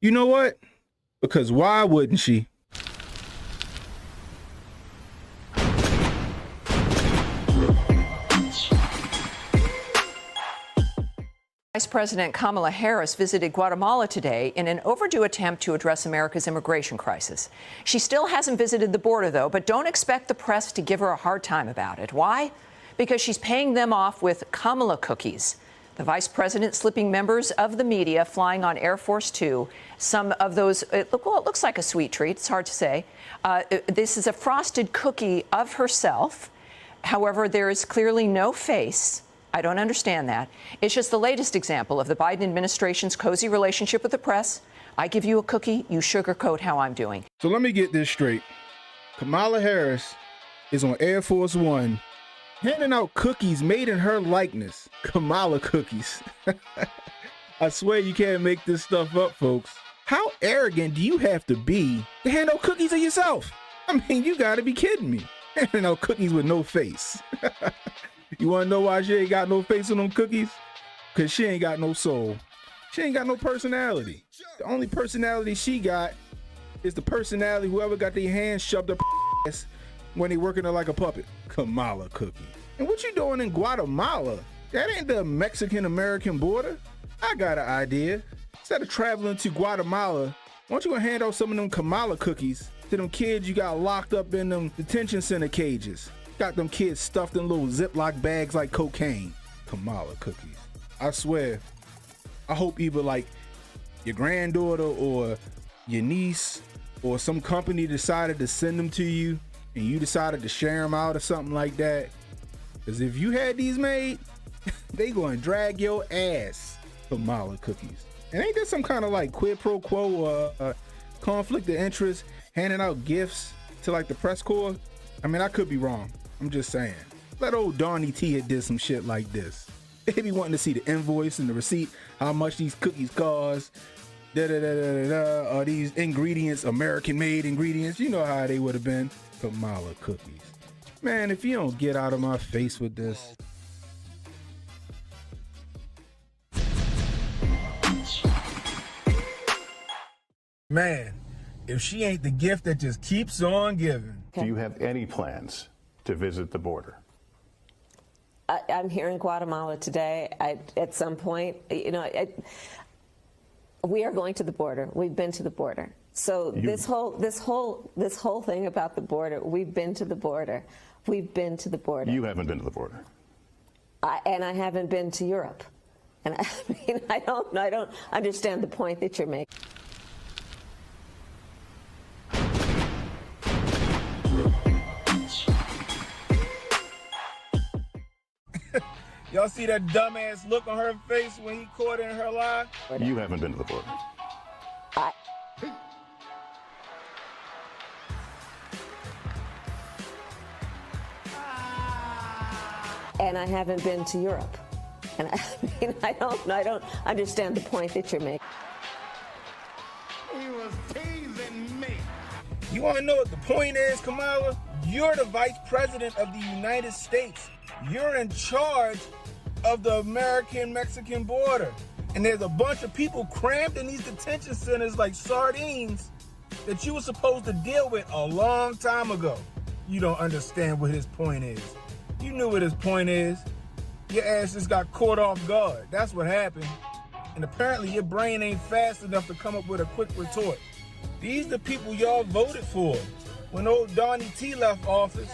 You know what? Because why wouldn't she? Vice President Kamala Harris visited Guatemala today in an overdue attempt to address America's immigration crisis. She still hasn't visited the border, though, but don't expect the press to give her a hard time about it. Why? Because she's paying them off with Kamala cookies. The vice president slipping members of the media flying on Air Force Two. Some of those, it looks like a sweet treat. It's hard to say. This is a frosted cookie of herself. However, there is clearly no face. I don't understand that. It's just the latest example of the Biden administration's cozy relationship with the press. I give you a cookie, you sugarcoat how I'm doing. So let me get this straight. Kamala Harris is on Air Force One handing out cookies made in her likeness. Kamala cookies. I swear you can't make this stuff up, folks. How arrogant do you have to be to hand out cookies of yourself? I mean, you gotta be kidding me. Handing out cookies with no face. You wanna know why she ain't got no face on them cookies? Cause she ain't got no soul. She ain't got no personality. The only personality she got is the personality whoever got their hands shoved up ass when they working her like a puppet. Kamala cookie. And what you doing in Guatemala? That ain't the Mexican-American border. I got an idea. Instead of traveling to Guatemala, why don't you go hand out some of them Kamala cookies to them kids you got locked up in them detention center cages? Got them kids stuffed in little Ziploc bags like cocaine. Kamala cookies. I swear, I hope either like your granddaughter or your niece or some company decided to send them to you and you decided to share them out or something like that. Because if you had these made, they gonna drag your ass. Kamala cookies. And ain't there some kind of like quid pro quo or conflict of interest handing out gifts to like the press corps? I mean, I could be wrong. I'm just saying. Let old Donnie T had did some shit like this. They be wanting to see the invoice and the receipt, how much these cookies cost, are these ingredients American-made ingredients? You know how they would have been. Kamala cookies. Man, if you don't get out of my face with this. Man, if she ain't the gift that just keeps on giving. Do you have any plans to visit the border? I'm here in Guatemala today. At some point, you know, we are going to the border. We've been to the border. So this whole thing about the border, we've been to the border. We've been to the border. You haven't been to the border. And I haven't been to Europe. And I mean, I don't understand the point that you're making. Y'all see that dumbass look on her face when he caught her in her lie? You haven't been to the border. And I haven't been to Europe. And I mean, I don't understand the point that you're making. He was teasing me. You want to know what the point is, Kamala? You're the vice president of the United States. You're in charge of the American-Mexican border. And there's a bunch of people crammed in these detention centers like sardines that you were supposed to deal with a long time ago. You don't understand what his point is. You knew what his point is. Your ass just got caught off guard. That's what happened. And apparently your brain ain't fast enough to come up with a quick retort. These the people y'all voted for. When old Donnie T left office,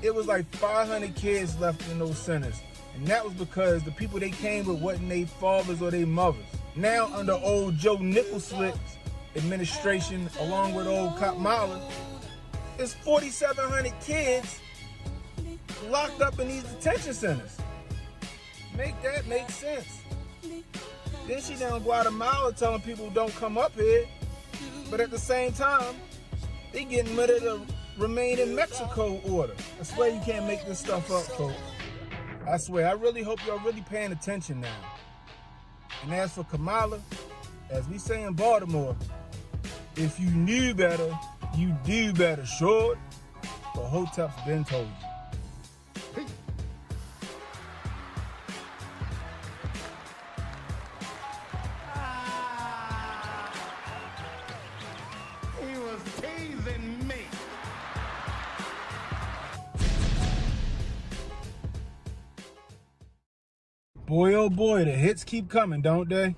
it was like 500 kids left in those centers. And that was because the people they came with wasn't their fathers or their mothers. Now under old Joe Nicholslick's administration, along with old Kamala, it's 4,700 kids locked up in these detention centers. Make that make sense. Then she down in Guatemala telling people don't come up here, but at the same time, they getting rid of the remain in Mexico order. I swear you can't make this stuff up, folks. I swear, I really hope y'all really paying attention now. And as for Kamala, as we say in Baltimore, if you knew better, you do better, short. But Hotep's been told you. Boy, oh boy, the hits keep coming, don't they?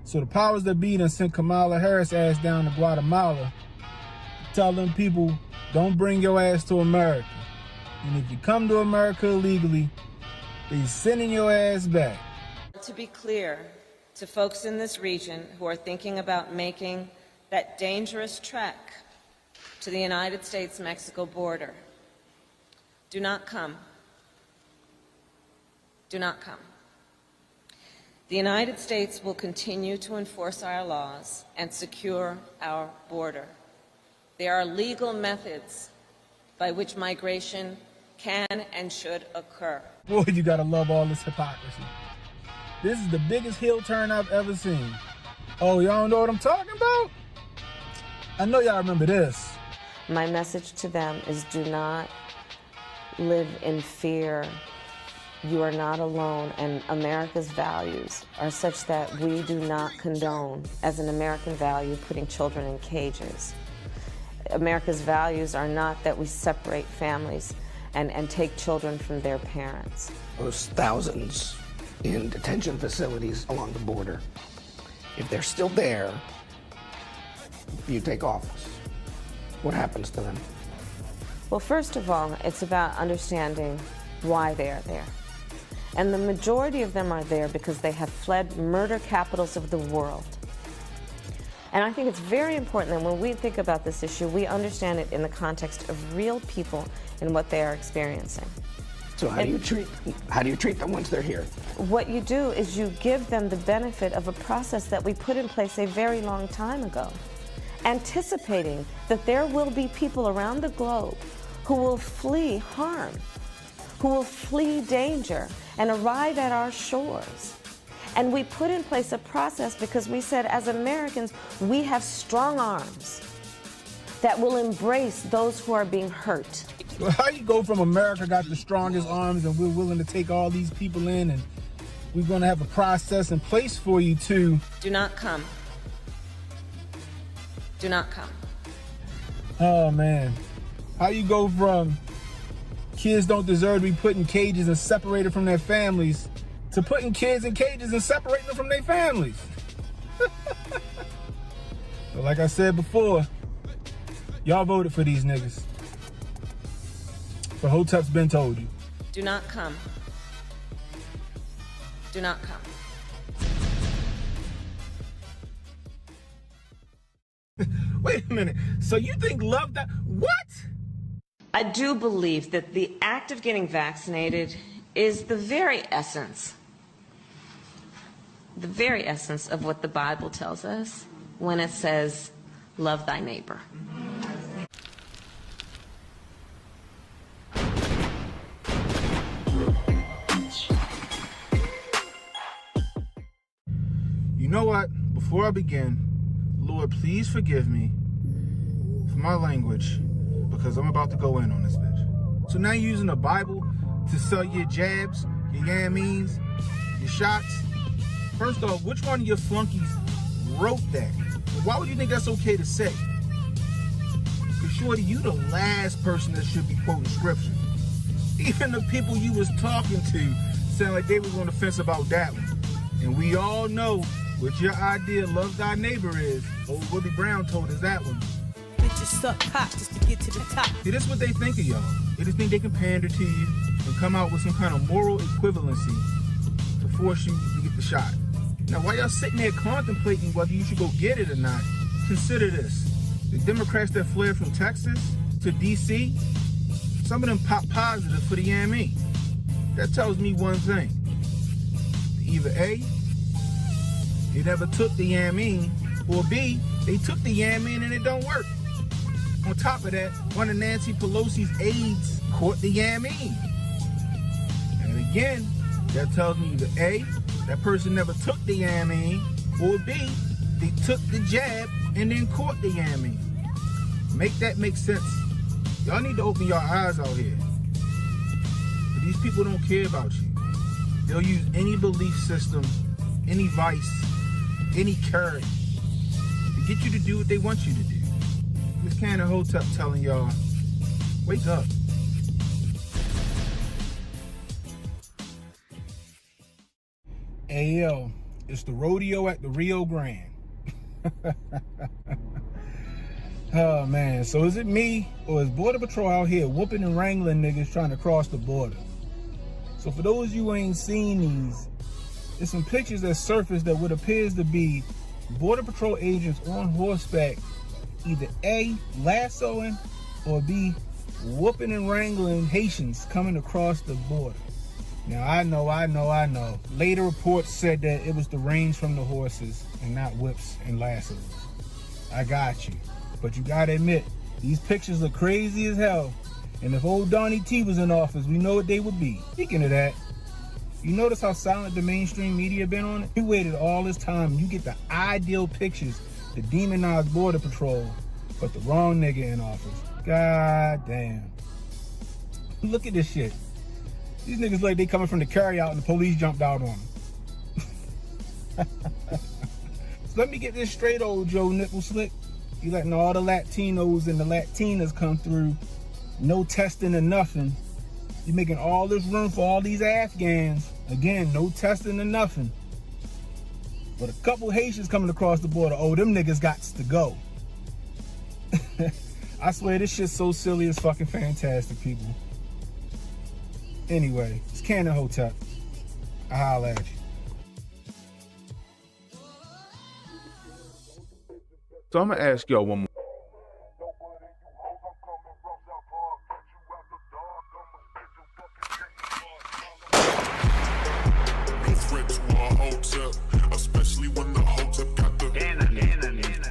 So the powers that be done sent Kamala Harris ass down to Guatemala to tell them people, don't bring your ass to America. And if you come to America illegally, they sending your ass back. To be clear to folks in this region who are thinking about making that dangerous trek to the United States-Mexico border, do not come. Do not come. The United States will continue to enforce our laws and secure our border. There are legal methods by which migration can and should occur. Boy, you gotta love all this hypocrisy. This is the biggest heel turn I've ever seen. Oh, y'all don't know what I'm talking about? I know y'all remember this. My message to them is do not live in fear. You are not alone, and America's values are such that we do not condone, as an American value, putting children in cages. America's values are not that we separate families and take children from their parents. Those thousands in detention facilities along the border, if they're still there, you take office. What happens to them? Well, first of all, it's about understanding why they are there. And the majority of them are there because they have fled murder capitals of the world. And I think it's very important that when we think about this issue, we understand it in the context of real people and what they are experiencing. So how do you treat them once they're here? What you do is you give them the benefit of a process that we put in place a very long time ago, anticipating that there will be people around the globe who will flee harm, who will flee danger and arrive at our shores. And we put in place a process because we said, as Americans, we have strong arms that will embrace those who are being hurt. Well, how you go from America got the strongest arms and we're willing to take all these people in and we're going to have a process in place for you to... Do not come. Do not come. Oh, man. How you go from kids don't deserve to be put in cages and separated from their families to putting kids in cages and separating them from their families? But like I said before, y'all voted for these niggas. But Hotep's been told you. Do not come. Do not come. Wait a minute. So you think love that? What? I do believe that the act of getting vaccinated is the very essence of what the Bible tells us when it says, love thy neighbor. You know what? Before I begin, Lord, please forgive me for my language because I'm about to go in on this bitch. So now you're using the Bible to sell your jabs, your yammeens, your shots? First off, which one of your flunkies wrote that? Why would you think that's okay to say? Because shorty, you the last person that should be quoting scripture. Even the people you was talking to sound like they was on the fence about that one. And we all know what your idea of love thy neighbor is. Old Willie Brown told us that one. Bitches suck cock just to get to the top. See, this is what they think of y'all. They just think they can pander to you and come out with some kind of moral equivalency to force you to get the shot. Now, while y'all sitting there contemplating whether you should go get it or not, consider this. The Democrats that fled from Texas to D.C., some of them pop positive for the YAME. That tells me one thing. Either A, they never took the YAME, or B, they took the YAME and it don't work. On top of that, one of Nancy Pelosi's aides caught the YAME. And again, that tells me either A, that person never took the YAME, or B, they took the jab and then caught the YAME. Make that make sense. Y'all need to open your eyes out here. But these people don't care about you. They'll use any belief system, any vice, any current to get you to do what they want you to do. This CannonHotep telling y'all, wake up. Hey yo, it's the rodeo at the Rio Grande. Oh man, so is it me or is Border Patrol out here whooping and wrangling niggas trying to cross the border? So for those of you who ain't seen these, there's some pictures that surfaced that what appears to be Border Patrol agents on horseback, either A, lassoing, or B, whooping and wrangling Haitians coming across the border. Now I know. Later reports said that it was the reins from the horses and not whips and lassos. I got you. But you gotta admit, these pictures are crazy as hell. And if old Donnie T was in office, we know what they would be. Speaking of that, you notice how silent the mainstream media been on it? You waited all this time and you get the ideal pictures to demonize Border Patrol, but the wrong nigga in office. God damn. Look at this shit. These niggas like they coming from the carryout and the police jumped out on them. So let me get this straight, old Joe Nipple Slick. You letting all the Latinos and the Latinas come through, no testing or nothing. You making all this room for all these Afghans. Again, no testing or nothing. But a couple Haitians coming across the border, oh, them niggas gots to go. I swear this shit's so silly, it's fucking fantastic, people. Anyway, it's CannonHotep. I holla at you. So I'm gonna ask y'all one more. No threat to our Hotep, especially when the Hotep got the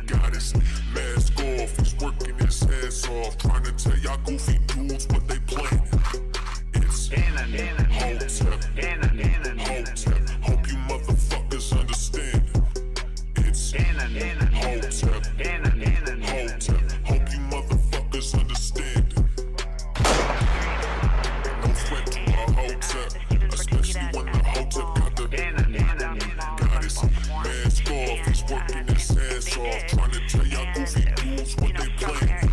goddess. Mask off, he's working his ass off, trying to tell y'all goofy dudes what they planning. It's Hotep, Hotep. Hope you motherfuckers understand. It's Hotep, Hotep. Hope you motherfuckers understand. No threat to our Hotep, especially when the Hotep got the goddess. Mask off, he's working his ass off, trying to tell y'all goofy dudes what they planning.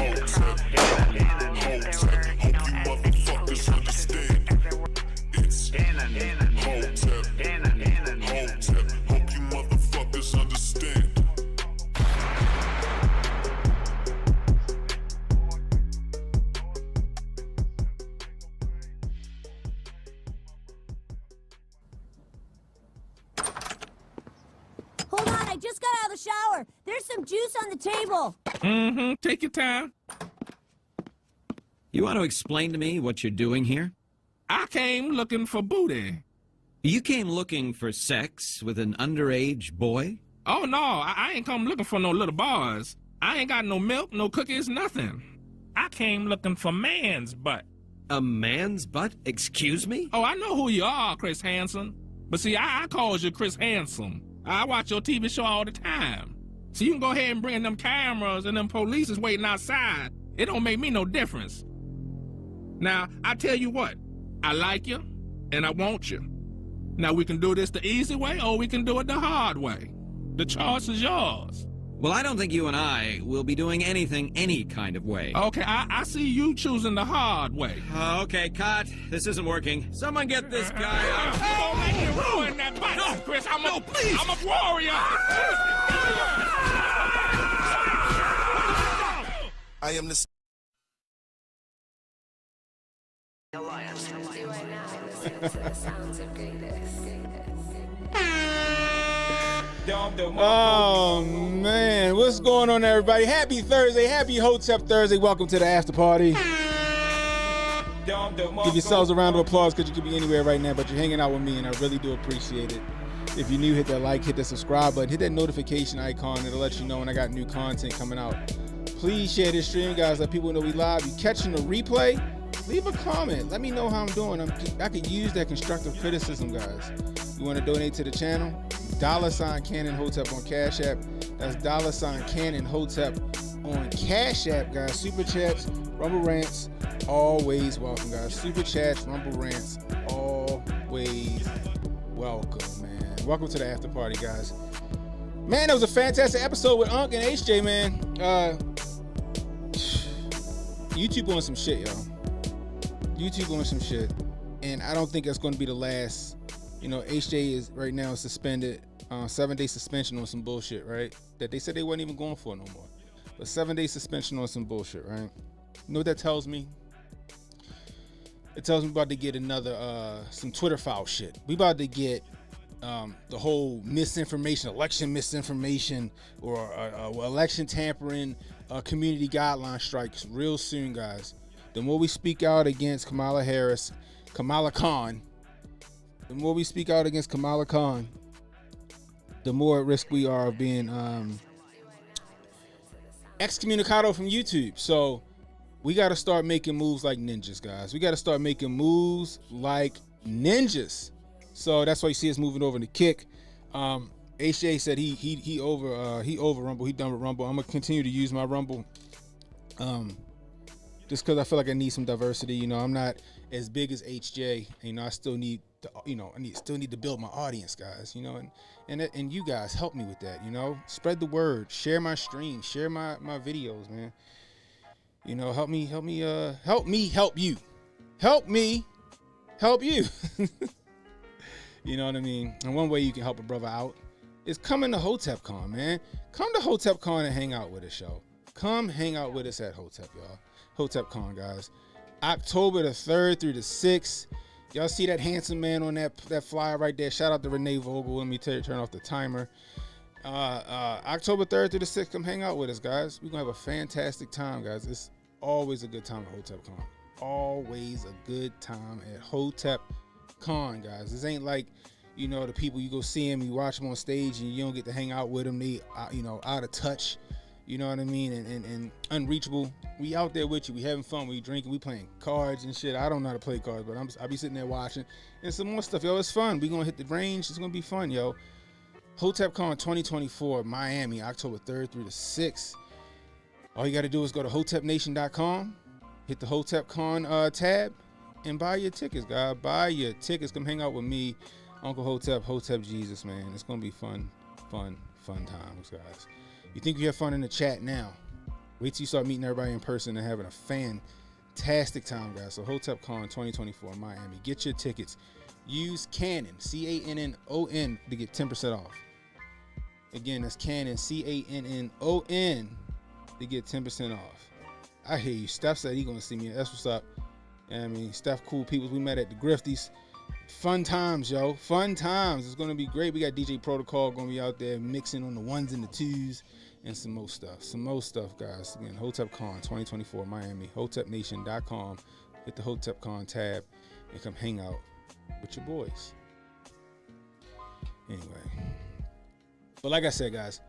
It's Hotep, Hotep. Hope you motherfuckers understand. It's Hotep, Hotep. Hope you motherfuckers understand. Hold on, I just got out of the shower. There's some juice on the table. Take your time. You want to explain to me what you're doing here? I came looking for booty. You came looking for sex with an underage boy? Oh, no, I ain't come looking for no little boys. I ain't got no milk, no cookies, nothing. I came looking for man's butt. A man's butt? Excuse me? Oh, I know who you are, Chris Hansen. But see, I calls you Chris Handsome. I watch your TV show all the time. So you can go ahead and bring them cameras and them police is waiting outside. It don't make me no difference. Now, I tell you what, I like you and I want you. Now, we can do this the easy way or we can do it the hard way. The choice is yours. Well, I don't think you and I will be doing anything any kind of way. Okay, I see you choosing the hard way. Okay, cut. This isn't working. Someone get this guy out. Oh, man, you ruined that butt. No, Chris, I'm a warrior. I am the Alliance. Sounds of greatness. Oh man, what's going on, everybody? Happy Thursday, happy Hotep Thursday. Welcome to the after party. Give yourselves a round of applause because you could be anywhere right now, but you're hanging out with me and I really do appreciate it. If you're new, hit that like, hit that subscribe button, hit that notification icon. It'll let you know when I got new content coming out. Please share this stream, guys. Let people know we live. You catching the replay? Leave a comment. Let me know how I'm doing. I could use that constructive criticism, guys. You want to donate to the channel? $ CannonHotep on Cash App. That's $ CannonHotep on Cash App, guys. Super chats, rumble rants, always welcome, guys. Super chats, rumble rants, always welcome, man. Welcome to the after party, guys. Man, that was a fantastic episode with Unc and HJ, man. YouTube on some shit, y'all. YouTube on some shit. And I don't think that's going to be the last. You know, HJ is right now suspended, 7-day suspension on some bullshit, right? That they said they wasn't even going for no more. But 7-day suspension on some bullshit, right? You know what that tells me? It tells me about to get another, some Twitter file shit. We about to get the whole misinformation, election misinformation, or election tampering, community guideline strikes real soon, guys. The more we speak out against Kamala Harris, Kamala Khan, the more we speak out against Kamala Khan, the more at risk we are of being excommunicado from YouTube. So we got to start making moves like ninjas, guys. We got to start making moves like ninjas. So that's why you see us moving over to Kick. HJ said he over Rumble. He done with Rumble. I'm gonna continue to use my Rumble, just because I feel like I need some diversity. You know, I'm not as big as HJ. You know, I still need to, still need to build my audience, guys. You know, and you guys help me with that. You know, spread the word, share my stream, share my videos, man. You know, help me help you, help me help you. You know what I mean? And one way you can help a brother out is coming to HotepCon, man. Come to HotepCon and hang out with us, yo. Come hang out with us at Hotep, y'all. HotepCon, guys. October the 3rd through the 6th. Y'all see that handsome man on that flyer right there? Shout out to Renee Vogel. Let me turn off the timer. October 3rd through the 6th, come hang out with us, guys. We're going to have a fantastic time, guys. It's always a good time at HotepCon. Always a good time at HotepCon, guys. This ain't like, you know, the people you go see them, you watch them on stage, and you don't get to hang out with them. They, you know, out of touch. You know what I mean? And unreachable. We out there with you. We having fun. We drinking. We playing cards and shit. I don't know how to play cards, but I'll be sitting there watching. And some more stuff. Yo, it's fun. We going to hit the range. It's going to be fun, yo. HotepCon 2024, Miami, October 3rd through the 6th. All you got to do is go to hotepnation.com, hit the HotepCon tab, and buy your tickets, guys. Buy your tickets. Come hang out with me, Uncle Hotep, Hotep Jesus, man. It's going to be fun times, guys. You think you have fun in the chat now? Wait till you start meeting everybody in person and having a fantastic time, guys. So HotepCon 2024, Miami. Get your tickets. Use Cannon, CANNON, to get 10% off. Again, that's Cannon, CANNON, to get 10% off. I hear you. Steph said he gonna see me. That's what's up. I mean, Steph, cool people. We met at the Grifties. Fun times, yo. Fun times. It's gonna be great. We got DJ Protocol gonna be out there mixing on the ones and the twos and some more stuff. Some more stuff, guys. Again, HotepCon 2024, Miami. HotepNation.com. Hit the HotepCon tab and come hang out with your boys. Anyway, but like I said, guys,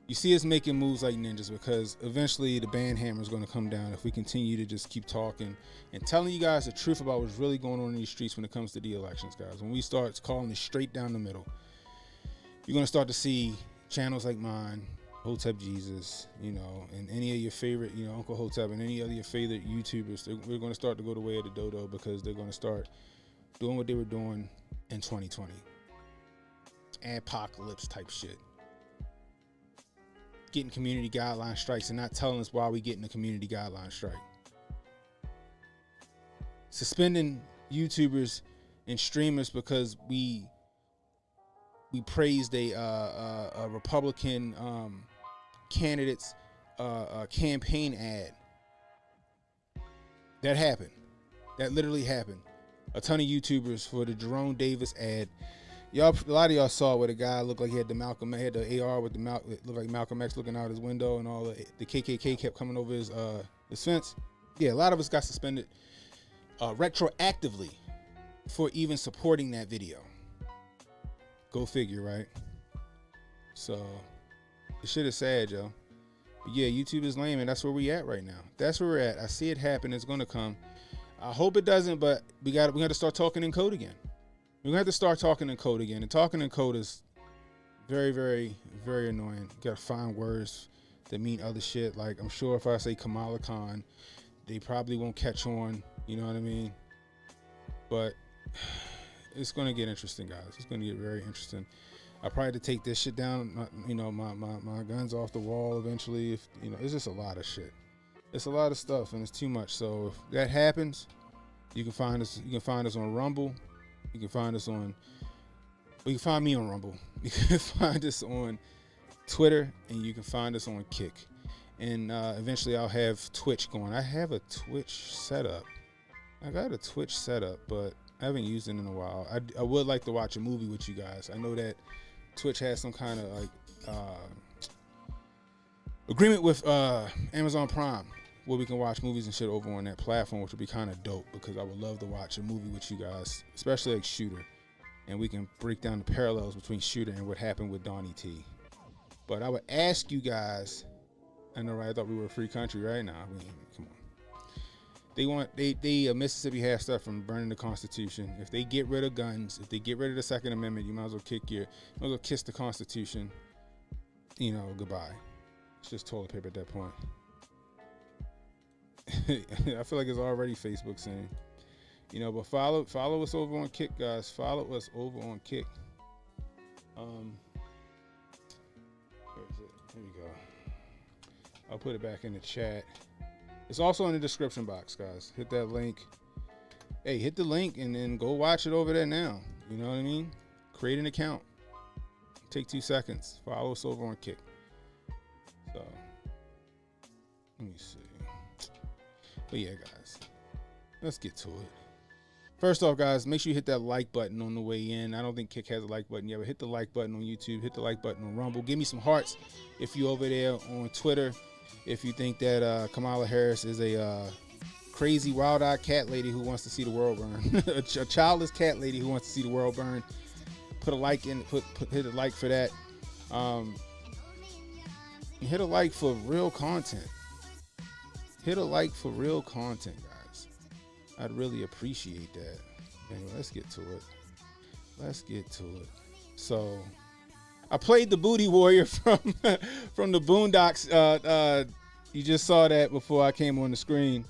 you see us making moves like ninjas because eventually the band hammer is going to come down if we continue to just keep talking and telling you guys the truth about what's really going on in these streets when it comes to the elections, guys. When we start calling it straight down the middle, you're going to start to see channels like mine, Hotep Jesus, you know, and any of your favorite, you know, Uncle Hotep and any other your favorite YouTubers. We're going to start to go the way of the dodo because they're going to start doing what they were doing in 2020. Apocalypse type shit. Getting community guideline strikes and not telling us why we getting a community guideline strike. Suspending YouTubers and streamers because we praised a Republican candidate's campaign ad. That happened. That literally happened. A ton of YouTubers for the Jerome Davis ad. Y'all, a lot of y'all saw where the guy looked like he had the AR with it looked like Malcolm X looking out his window, and all the KKK kept coming over his fence. Yeah, a lot of us got suspended retroactively for even supporting that video. Go figure, right? So the shit is sad, yo. But yeah, YouTube is lame, and that's where we at right now. That's where we're at. I see it happen. It's gonna come. I hope it doesn't, but we got to start talking in code again. We're gonna have to start talking in code again. And talking in code is very, very, very annoying. You gotta find words that mean other shit. Like, I'm sure if I say Kamala Khan, they probably won't catch on. You know what I mean? But it's gonna get interesting, guys. It's gonna get very interesting. I probably had to take this shit down, my guns off the wall eventually. If it's just a lot of shit. It's a lot of stuff and it's too much. So if that happens, you can find us. You can find us on Rumble. You can find us on. You can find me on Rumble. You can find us on Twitter, and you can find us on Kick. And eventually, I'll have Twitch going. I have a Twitch setup. I got a Twitch setup, but I haven't used it in a while. I would like to watch a movie with you guys. I know that Twitch has some kind of agreement with Amazon Prime, where we can watch movies and shit over on that platform, which would be kind of dope because I would love to watch a movie with you guys, especially like Shooter, and we can break down the parallels between Shooter and what happened with Donnie T. But I would ask you guys, I know, right? I thought we were a free country right now. I mean, come on. Mississippi has stuff from burning the Constitution. If they get rid of guns, if they get rid of the Second Amendment, you might as well kiss the Constitution. Goodbye. It's just toilet paper at that point. I feel like it's already Facebook saying, but follow us over on Kick, guys. Follow us over on Kick. Where is it? Here we go. I'll put it back in the chat. It's also in the description box, guys. Hit that link. Hey, hit the link and then go watch it over there now. You know what I mean? Create an account. Take 2 seconds. Follow us over on Kick. So, let me see. But yeah, guys, let's get to it. First off, guys, make sure you hit that like button on the way in. I don't think Kick has a like button yet, but hit the like button on YouTube. Hit the like button on Rumble. Give me some hearts if you over there on Twitter. If you think that Kamala Harris is a crazy, wild-eyed cat lady who wants to see the world burn, a childless cat lady who wants to see the world burn, put a like in. Hit a like for that. Hit a like for real content. Hit a like for real content, guys. I'd really appreciate that. Anyway, let's get to it. So, I played the Booty Warrior from the Boondocks. You just saw that before I came on the screen.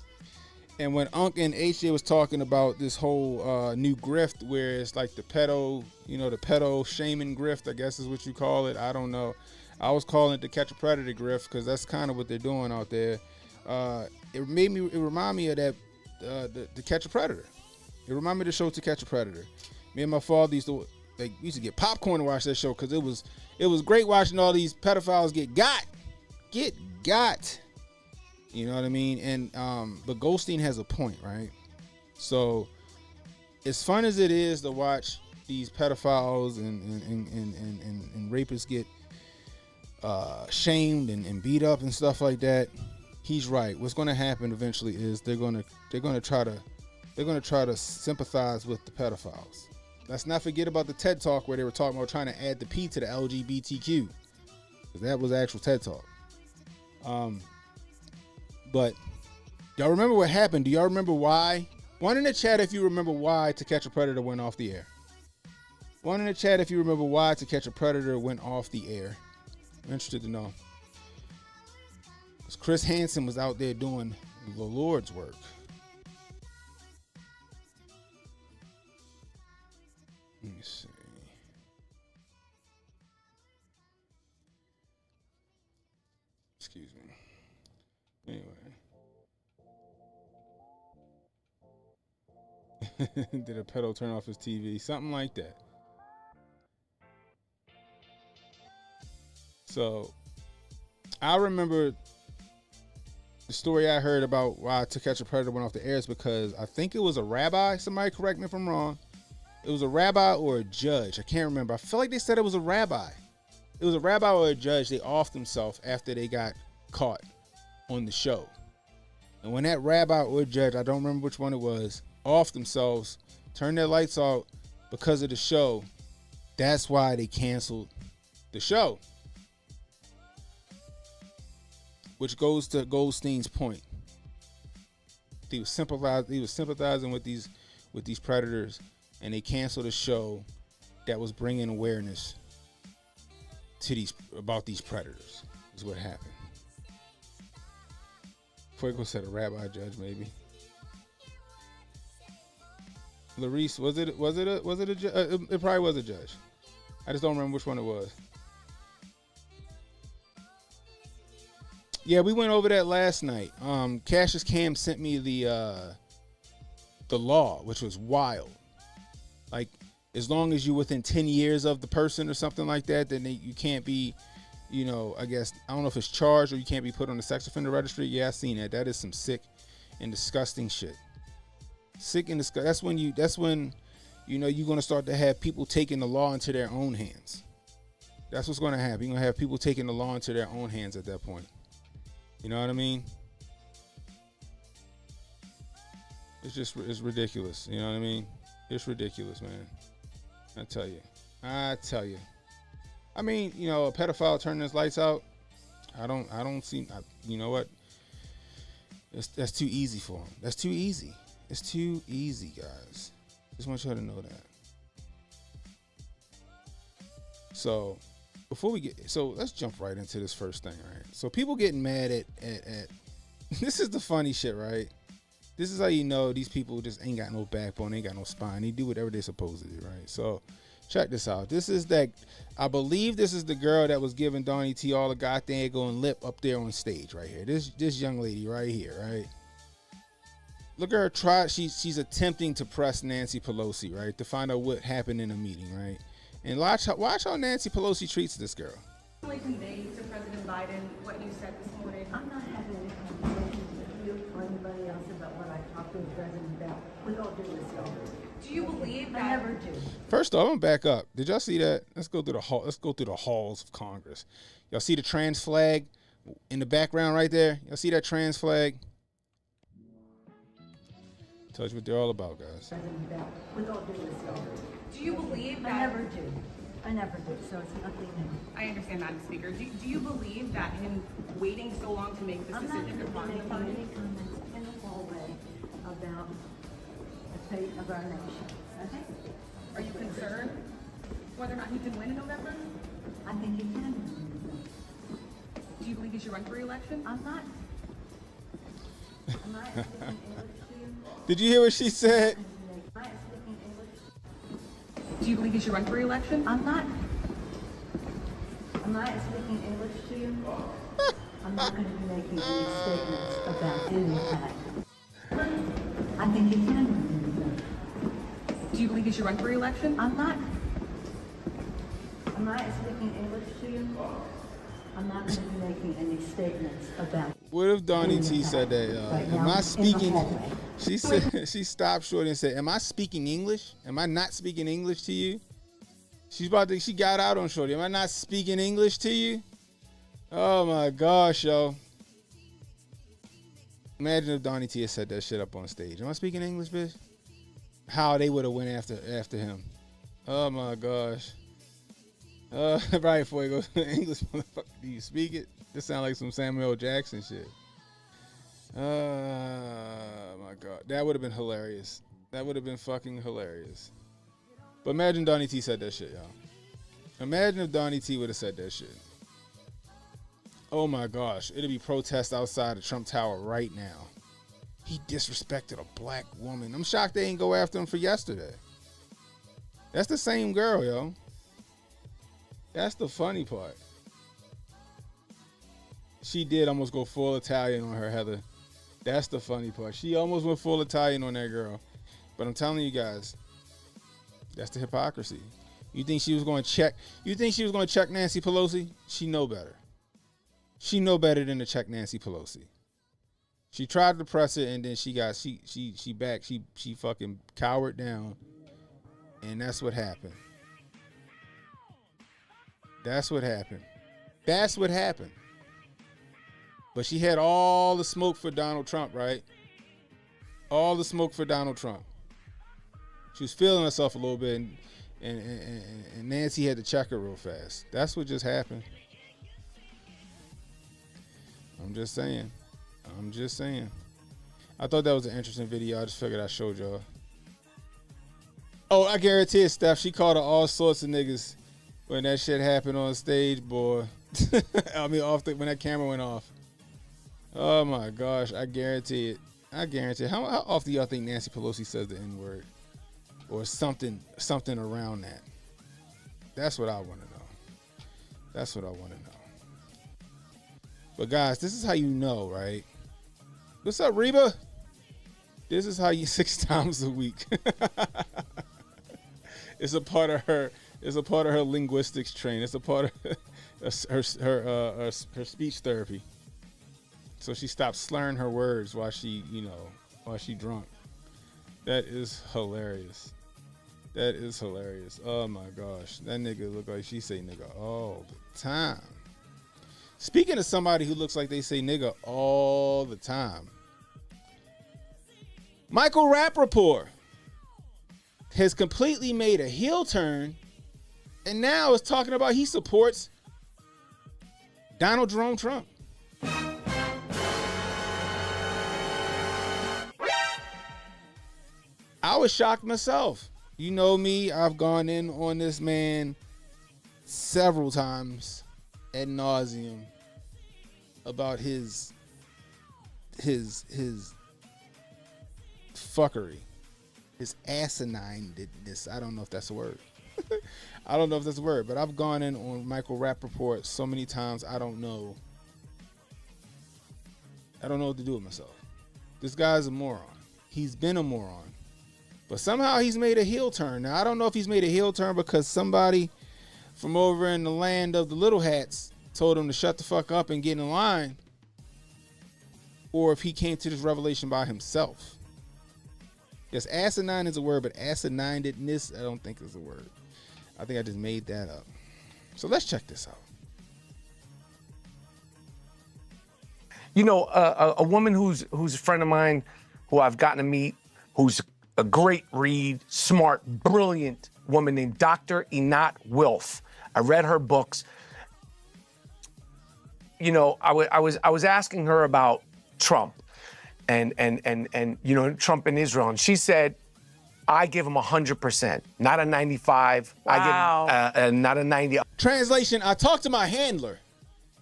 And when Unc and HJ was talking about this whole new grift, where it's like the pedo shaman grift, I guess is what you call it. I don't know. I was calling it the catch a predator grift because that's kind of what they're doing out there. It reminded me of that the Catch a Predator. It reminded me of the show To Catch a Predator. Me and my father used to get popcorn to watch that show because it was great watching all these pedophiles get got. You know what I mean? And but Goldstein has a point, right? So as fun as it is to watch these pedophiles and rapists get shamed and beat up and stuff like that, he's right. What's going to happen eventually is they're going to try to sympathize with the pedophiles. Let's not forget about the TED Talk where they were talking about trying to add the P to the LGBTQ, because that was actual TED Talk. But y'all remember what happened? Do y'all remember why? One in the chat if you remember why To Catch a Predator went off the air. One in the chat if you remember why To Catch a Predator went off the air. I'm interested to know. Because Chris Hansen was out there doing the Lord's work. Let me see. Excuse me. Anyway. Did a pedo turn off his TV? Something like that. So, I remember the story I heard about why To Catch a Predator went off the air is because I think it was a rabbi. Somebody correct me if I'm wrong. It was a rabbi or a judge. I can't remember. I feel like they said it was a rabbi. It was a rabbi or a judge. They offed themselves after they got caught on the show. And when that rabbi or judge, I don't remember which one it was, offed themselves, turned their lights out because of the show, that's why they canceled the show. Which goes to Goldstein's point. He was sympathizing with these predators, and they canceled a show that was bringing awareness to about these predators. Is what happened. Fuego said a rabbi judge, maybe. Larice, was it a judge? It probably was a judge. I just don't remember which one it was. Yeah, we went over that last night. Cassius Cam sent me the law, which was wild. Like, as long as you're within 10 years of the person or something like that, then you can't be, you know, I guess, I don't know if it's charged or you can't be put on the sex offender registry. Yeah, I seen that. That is some sick and disgusting shit. Sick and disgusting. That's when, you know, you're going to start to have people taking the law into their own hands. That's what's going to happen. You're going to have people taking the law into their own hands at that point. You know what I mean? It's ridiculous. You know what I mean? It's ridiculous, man. I tell you. I mean, you know, a pedophile turning his lights out. I don't see. You know what? That's too easy for him. That's too easy. It's too easy, guys. Just want y'all to know that. So, let's jump right into this first thing, right? So people getting mad at this is the funny shit, right? This is how you know these people just ain't got no backbone, ain't got no spine. They do whatever they're supposed to do, right? So check this out. I believe this is the girl that was giving Donnie T all the goddamn going lip up there on stage right here. This young lady right here, right? Look at her try. She's attempting to press Nancy Pelosi, right, to find out what happened in a meeting, right? And watch how Nancy Pelosi treats this girl. Convey to President Biden what you said this morning. I'm not having any conversations with you or anybody else about what I talked to the president about. With all due respect. Do you believe that? I never do. First off, I'm gonna back up. Did y'all see that? Let's go through the halls of Congress. Y'all see the trans flag in the background right there? Y'all see that trans flag? Tells you what they're all about, guys. With all due respect. Do you believe that? I never do, so it's nothing new. I understand, Madam Speaker. Do you believe that him waiting so long to make this decision is part of the I'm not party? making any comments in the hallway about the fate of our nation. Okay? Are you concerned whether or not he can win in November? I think he can. Do you believe he should run for re-election? I'm not. Am I speaking English to you? Did you hear what she said? Am I speaking English? Do you believe he should run for re-election? I'm not. Am I speaking English to you? I'm not going to be making any statements about any fact. I think you can. Do you believe he should run for re-election? I'm not. Am I speaking English to you? I'm not going to be making any statements about. What if Donnie T said that? Am I speaking? She said she stopped short and said, "Am I speaking English? Am I not speaking English to you?" She got out on Shorty. Am I not speaking English to you? Oh my gosh, yo! Imagine if Donnie T had said that shit up on stage. Am I speaking English, bitch? How they would have went after him. Oh my gosh. Right before he goes English, motherfucker, do you speak it? This sounds like some Samuel L. Jackson shit. Oh my god, that would have been hilarious. That would have been fucking hilarious. But imagine Donnie T said that shit, y'all. Imagine if Donnie T would have said that shit. Oh my gosh, it'd be protests outside the Trump Tower right now. He disrespected a black woman. I'm shocked they ain't go after him for yesterday. That's the same girl, yo. That's the funny part. She did almost go full Italian on her, Heather. That's the funny part. She almost went full Italian on that girl. But I'm telling you guys, that's the hypocrisy. You think she was going to check? You think she was going to check Nancy Pelosi? She know better. She know better than to check Nancy Pelosi. She tried to press it, and then she fucking cowered down, and that's what happened. That's what happened. That's what happened. But she had all the smoke for Donald Trump, right? All the smoke for Donald Trump. She was feeling herself a little bit, and Nancy had to check her real fast. That's what just happened. I'm just saying. I thought that was an interesting video. I just figured I showed y'all. Oh, I guarantee it, Steph. She called her all sorts of niggas when that shit happened on stage, boy. I mean, when that camera went off. Oh my gosh, I guarantee it. How often do y'all think Nancy Pelosi says the N-word? Or something around that? That's what I want to know. That's what I want to know. But guys, this is how you know, right? What's up, Reba? This is how you 6 times a week. It's a part of her. It's a part of her linguistics training. It's a part of her speech therapy. So she stops slurring her words while she drunk. That is hilarious. That is hilarious. Oh my gosh, that nigga look like she say nigga all the time. Speaking of somebody who looks like they say nigga all the time, Michael Rapaport has completely made a heel turn and now is talking about he supports Donald Jerome Trump. I was shocked myself. You know me, I've gone in on this man several times ad nauseum about his fuckery, his asinineness. I don't know if that's a word. I don't know if that's a word, but I've gone in on Michael Rapaport so many times. I don't know what to do with myself. This guy's a moron. He's been a moron. But somehow he's made a heel turn. Now, I don't know if he's made a heel turn because somebody from over in the land of the little hats told him to shut the fuck up and get in line, or if he came to this revelation by himself. Yes, asinine is a word, but asininedness, I don't think is a word. I think I just made that up. So let's check this out. You know, a woman who's a friend of mine, who I've gotten to meet, who's a great read, smart, brilliant woman named Dr. Einat Wilf. I read her books. You know, I was asking her about Trump and you know, Trump and Israel, and she said, I give him 100%, not a 95. Wow. I give him not a 90. Translation: I talked to my handler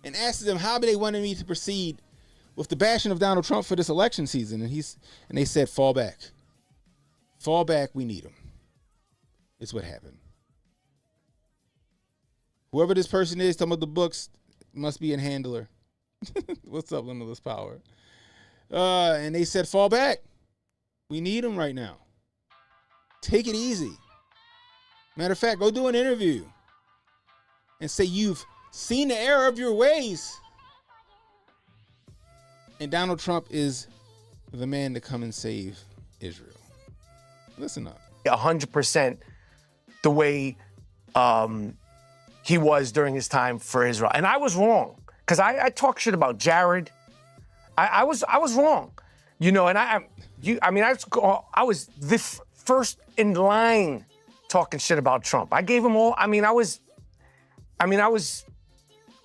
and asked them how they wanted me to proceed with the bashing of Donald Trump for this election season, and they said, fall back. Fall back, we need him. It's what happened. Whoever this person is, talking about the books, must be a handler. What's up, Limitless Power? And they said, fall back. We need him right now. Take it easy. Matter of fact, go do an interview and say you've seen the error of your ways. And Donald Trump is the man to come and save Israel. Listen up. 100% the way he was during his time for Israel. And I was wrong, because I talk shit about Jared. I was wrong. You know, and I was the first in line talking shit about Trump. I gave him all, I was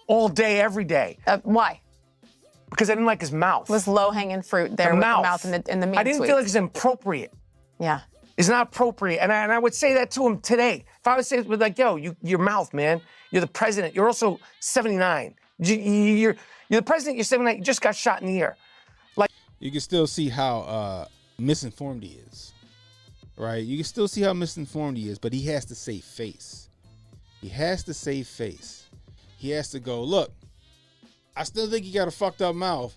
all day, every day. Why? Because I didn't like his mouth. It was low-hanging fruit there with the mouth and the meat. I didn't feel like it's inappropriate. Yeah. It's not appropriate. And I would say that to him today. If I would say, like, yo, your mouth, man. You're the president. You're also 79. You're the president. You're 79. You just got shot in the ear. Like, you can still see how misinformed he is, right? You can still see how misinformed he is, but he has to save face. He has to save face. He has to go, look, I still think he got a fucked up mouth.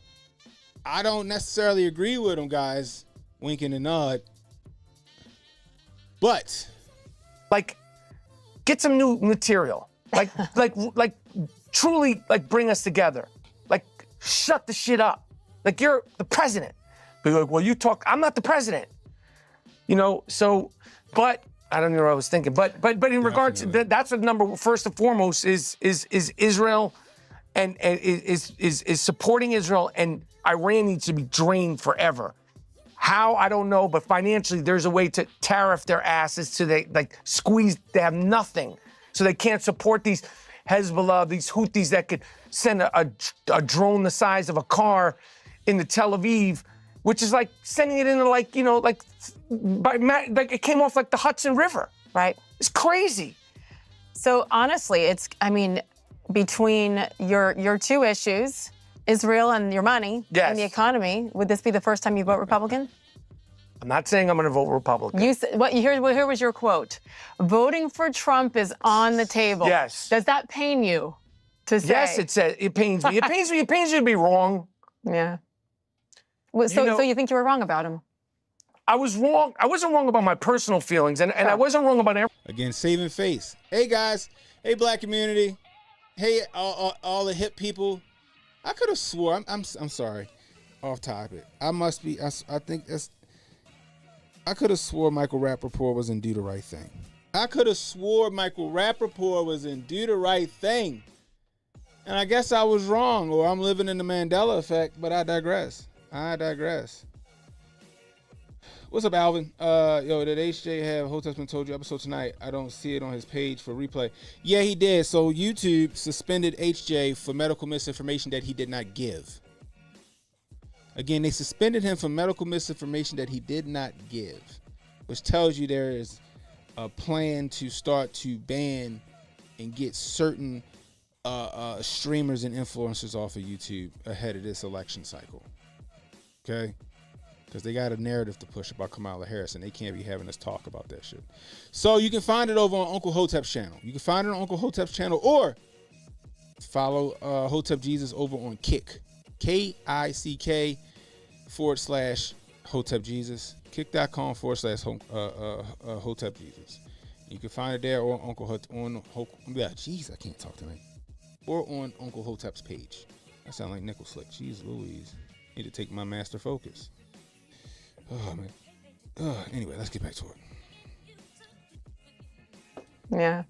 I don't necessarily agree with him, guys. Winking and nod. But, like, get some new material. Like truly, like, bring us together. Like, shut the shit up. Like, you're the president. Be like, well, you talk. I'm not the president. You know. So, but I don't know what I was thinking. But in regards to that's what number first and foremost is Israel, and is supporting Israel, and Iran needs to be drained forever. How, I don't know, but financially, there's a way to tariff their asses so they, like, squeeze, they have nothing. So they can't support these Hezbollah, these Houthis that could send a drone the size of a car into Tel Aviv, which is like sending it into, like, you know, like it came off like the Hudson River. Right. It's crazy. So honestly, between your two issues, Israel and your money, yes, and the economy, would this be the first time you vote Republican? I'm not saying I'm going to vote Republican. You said, what? Here was your quote. Voting for Trump is on the table. Yes. Does that pain you to say? Yes, it pains me. It pains me. It pains me to be wrong. Yeah. Well, so you think you were wrong about him? I was wrong. I wasn't wrong about my personal feelings, and I wasn't wrong about everything. Again, saving face. Hey, guys. Hey, black community. Hey, all the hip people. I could have swore. I'm sorry. Off topic. I must be. I think that's. I could have swore Michael Rapaport was in Do the Right Thing. I could have swore Michael Rapaport was in Do the Right Thing. And I guess I was wrong, or I'm living in the Mandela effect, but I digress. What's up, Alvin? Did HJ have Hotep's Been Told You episode tonight? I don't see it on his page for replay. Yeah, he did. So YouTube suspended HJ for medical misinformation that he did not give. Again, they suspended him for medical misinformation that he did not give, which tells you there is a plan to start to ban and get certain streamers and influencers off of YouTube ahead of this election cycle. Okay? Because they got a narrative to push about Kamala Harris, and they can't be having us talk about that shit. So you can find it over on Uncle Hotep's channel. You can find it on Uncle Hotep's channel, or follow Hotep Jesus over on Kick. KICK /Hotep Jesus. Kick.com/Hotep Jesus. You can find it there or Uncle Hotep jeez, I can't talk tonight. Or on Uncle Hotep's page. I sound like Nickel Slick. Jeez Louise. Need to take my master focus. Oh man. Anyway, let's get back to it. Yeah.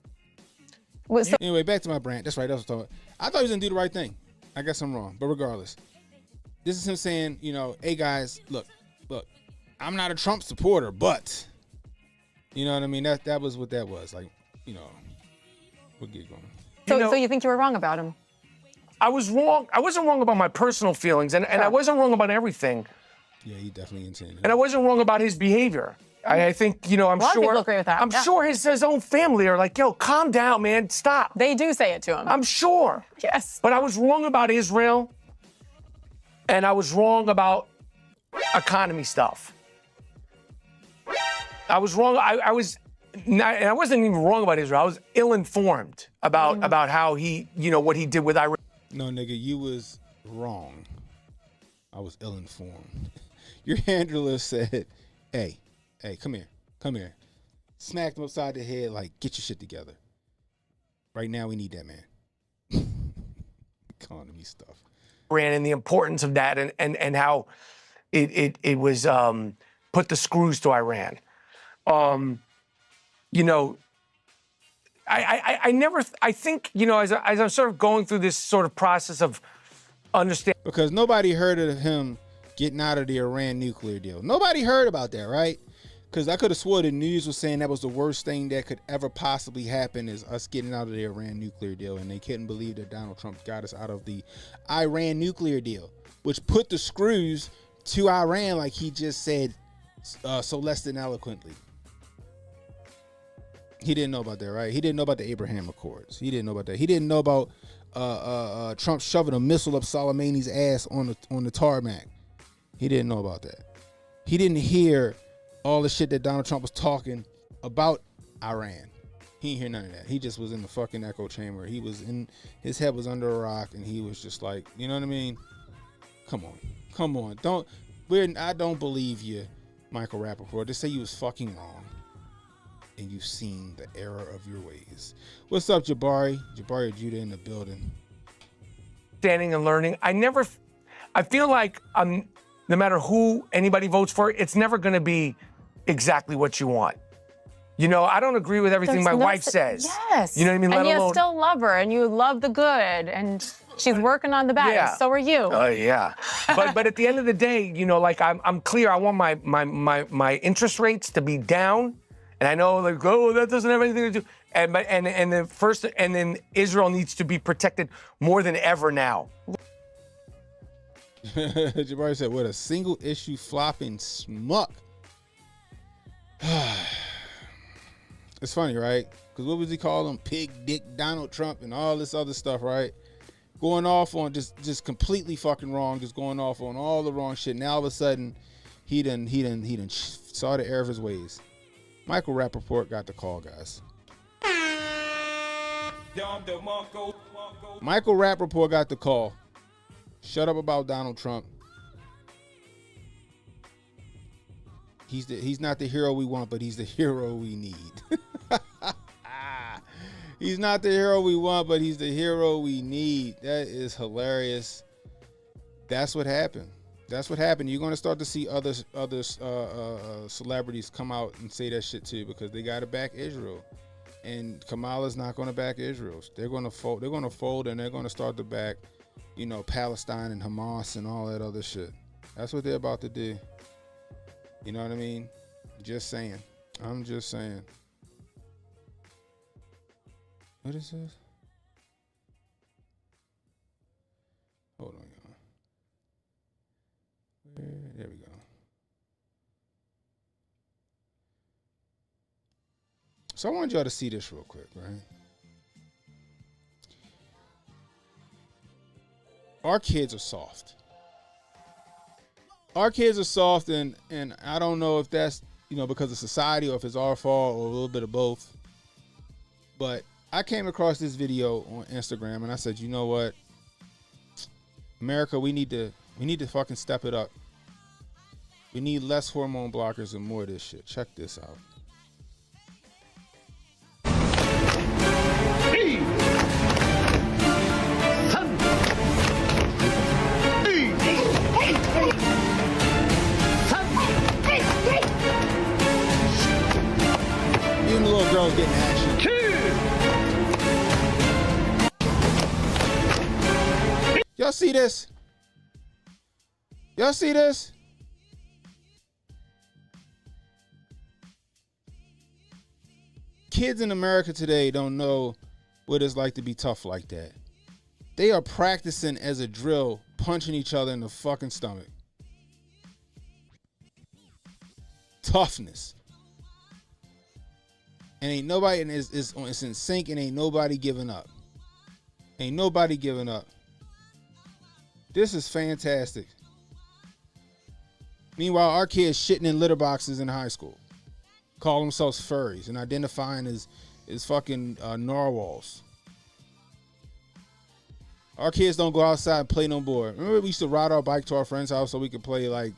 Anyway, back to my brand. That's right. That's what I thought he was gonna do the right thing. I guess I'm wrong, but regardless, this is him saying, hey guys, look, I'm not a Trump supporter, but you know what I mean. That was what that was like. We'll get going. So you think you were wrong about him? I was wrong. I wasn't wrong about my personal feelings, and I wasn't wrong about everything. Yeah, he definitely intended. And I wasn't wrong about his behavior. I think, I'm a lot of sure. people agree with that. I'm sure his own family are like, yo, calm down, man, stop. They do say it to him. I'm sure. Yes. But I was wrong about Israel, and I was wrong about economy stuff. I was wrong. I wasn't even wrong about Israel. I was ill-informed about how he, what he did with Iran. No, nigga, you was wrong. I was ill-informed. Your handler said, hey, come here. Smacked him upside the head like, get your shit together. Right now, we need that man. Economy stuff. Iran and the importance of that and how it was put the screws to Iran. I think, as I'm sort of going through this sort of process of understanding. Because nobody heard of him getting out of the Iran nuclear deal. Nobody heard about that, right? Because I could have swore the news was saying that was the worst thing that could ever possibly happen is us getting out of the Iran nuclear deal. And they couldn't believe that Donald Trump got us out of the Iran nuclear deal, which put the screws to Iran, like he just said so less than eloquently. He didn't know about that, right? He didn't know about the Abraham Accords. He didn't know about that. He didn't know about Trump shoving a missile up Soleimani's ass on the tarmac. He didn't know about that. He didn't hear all the shit that Donald Trump was talking about Iran. He didn't hear none of that. He just was in the fucking echo chamber. His head was under a rock, and he was just like, you know what I mean? Come on. I don't believe you, Michael Rapaport. Just say you was fucking wrong. And you've seen the error of your ways. What's up, Jabari? Jabari Judah in the building. Standing and learning. I feel like no matter who anybody votes for, it's never going to be exactly what you want. I don't agree with everything my wife says. Yes. You know what I mean? And you still love her, and you love the good, and she's working on the bad. Yeah. So are you. Oh yeah. but at the end of the day, I'm clear. I want my interest rates to be down. And I know, that doesn't have anything to do. And then Israel needs to be protected more than ever now. Jabari said, "What a single issue flopping smuck." It's funny, right? Because what was he call him? Pig Dick Donald Trump and all this other stuff, right? Going off on just completely fucking wrong, just going off on all the wrong shit. Now all of a sudden, He done saw the error of his ways. Michael Rapaport got the call, guys. Michael Rapaport got the call. Shut up about Donald Trump. He's not the hero we want, but he's the hero we need. He's not the hero we want, but he's the hero we need. That is hilarious. That's what happened. That's what happened. You're going to start to see other celebrities come out and say that shit too, because they got to back Israel. And Kamala's not going to back Israel. They're going to fold. They're going to fold, and they're going to start to back, Palestine and Hamas and all that other shit. That's what they're about to do. You know what I mean? Just saying. I'm just saying. What is this? Hold on, y'all. There we go. So I wanted y'all to see this real quick, right? Our kids are soft. Our kids are soft, and I don't know if that's, because of society or if it's our fault or a little bit of both. But I came across this video on Instagram and I said, you know what? America, we need to fucking step it up. We need less hormone blockers and more of this shit. Check this out. Even the little girls getting action. Y'all see this? Y'all see this? Kids in America today don't know what it's like to be tough like that. They are practicing as a drill, punching each other in the fucking stomach. Toughness. And ain't nobody, and it's in sync, and ain't nobody giving up. Ain't nobody giving up. This is fantastic. Meanwhile, our kids shitting in litter boxes in high school, call themselves furries and identifying as fucking narwhals. Our kids don't go outside and play no more. Remember we used to ride our bike to our friend's house so we could play like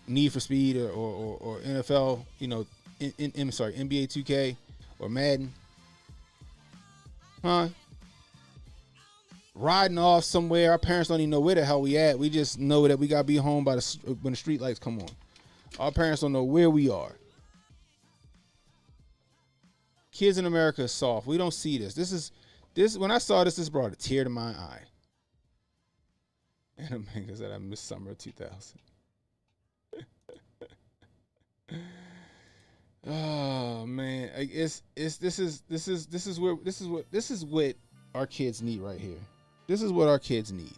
Need for Speed or NFL, NBA 2K or Madden. Huh? Riding off somewhere. Our parents don't even know where the hell we at. We just know that we gotta be home by when the street lights come on. Our parents don't know where we are. Kids in America are soft. We don't see this. This when I saw this brought a tear to my eye. And America said I missed summer of 2000. Oh man, this is what our kids need right here. This is what our kids need.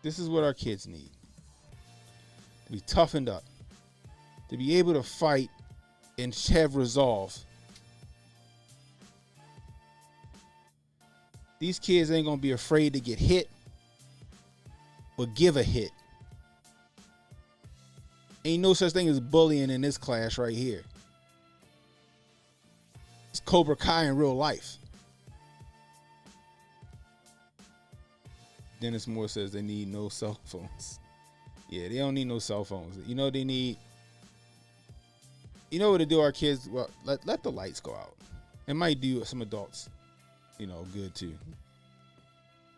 This is what our kids need. To be toughened up. To be able to fight and have resolve. These kids ain't gonna be afraid to get hit or give a hit. Ain't no such thing as bullying in this class right here. It's Cobra Kai in real life. Dennis Moore says they need no cell phones. Yeah, they don't need no cell phones. You know what they need? You know what to do, our kids? Well, let the lights go out. It might do some adults, good too.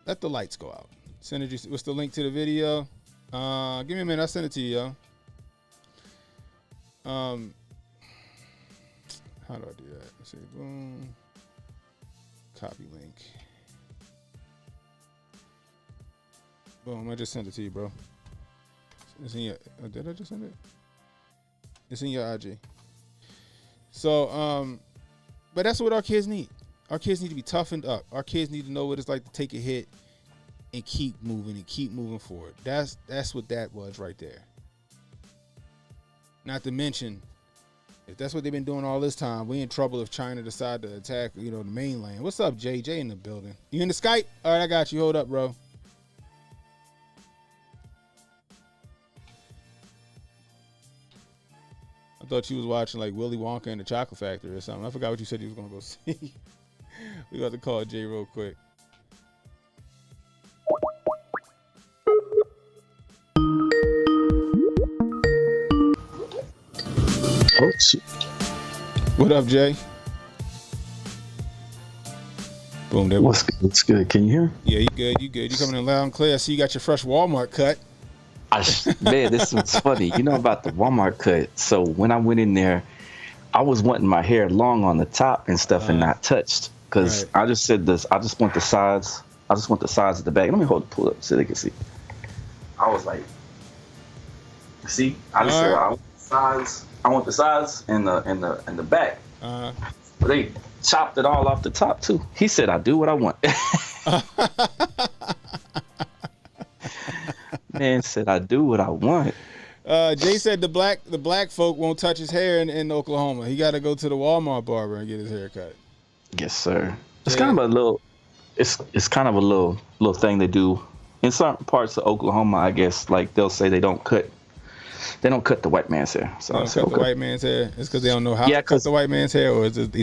Let the lights go out. Synergy, what's the link to the video? Give me a minute. I'll send it to you, yo. How do I do that? Let's see. Boom. Copy link. Boom. I just sent it to you, bro. It's in your. Did I just send it? It's in your IG. So, but that's what our kids need. Our kids need to be toughened up. Our kids need to know what it's like to take a hit and keep moving forward. That's what that was right there. Not to mention, if that's what they've been doing all this time, we in trouble if China decide to attack, the mainland. What's up, JJ in the building? You in the Skype? All right, I got you. Hold up, bro. I thought you was watching like Willy Wonka and the Chocolate Factory or something. I forgot what you said you was gonna go see. We got to call Jay real quick. Oh, shit. What up, Jay? Boom, there. What's good? What's good? Can you hear? Yeah, you good. You good. You coming in loud and clear. I see you got your fresh Walmart cut. Man, this was funny. You know about the Walmart cut. So when I went in there, I was wanting my hair long on the top and stuff and not touched. Because I just said this. I just want the sides. I just want the sides of the bag. Let me pull up so they can see. I was like, see, I just said I want the sides. I want the sides and the back. But they chopped it all off the top too. He said, "I do what I want." Man said, "I do what I want." Jay said the black folk won't touch his hair in Oklahoma. He got to go to the Walmart barber and get his hair cut. Yes, sir. It's kind of a little. It's kind of a little thing they do in certain parts of Oklahoma. I guess like they'll say they don't cut the white man's hair. So they don't cut the white man's hair. It's because they don't know how to cut the white man's hair, or is it?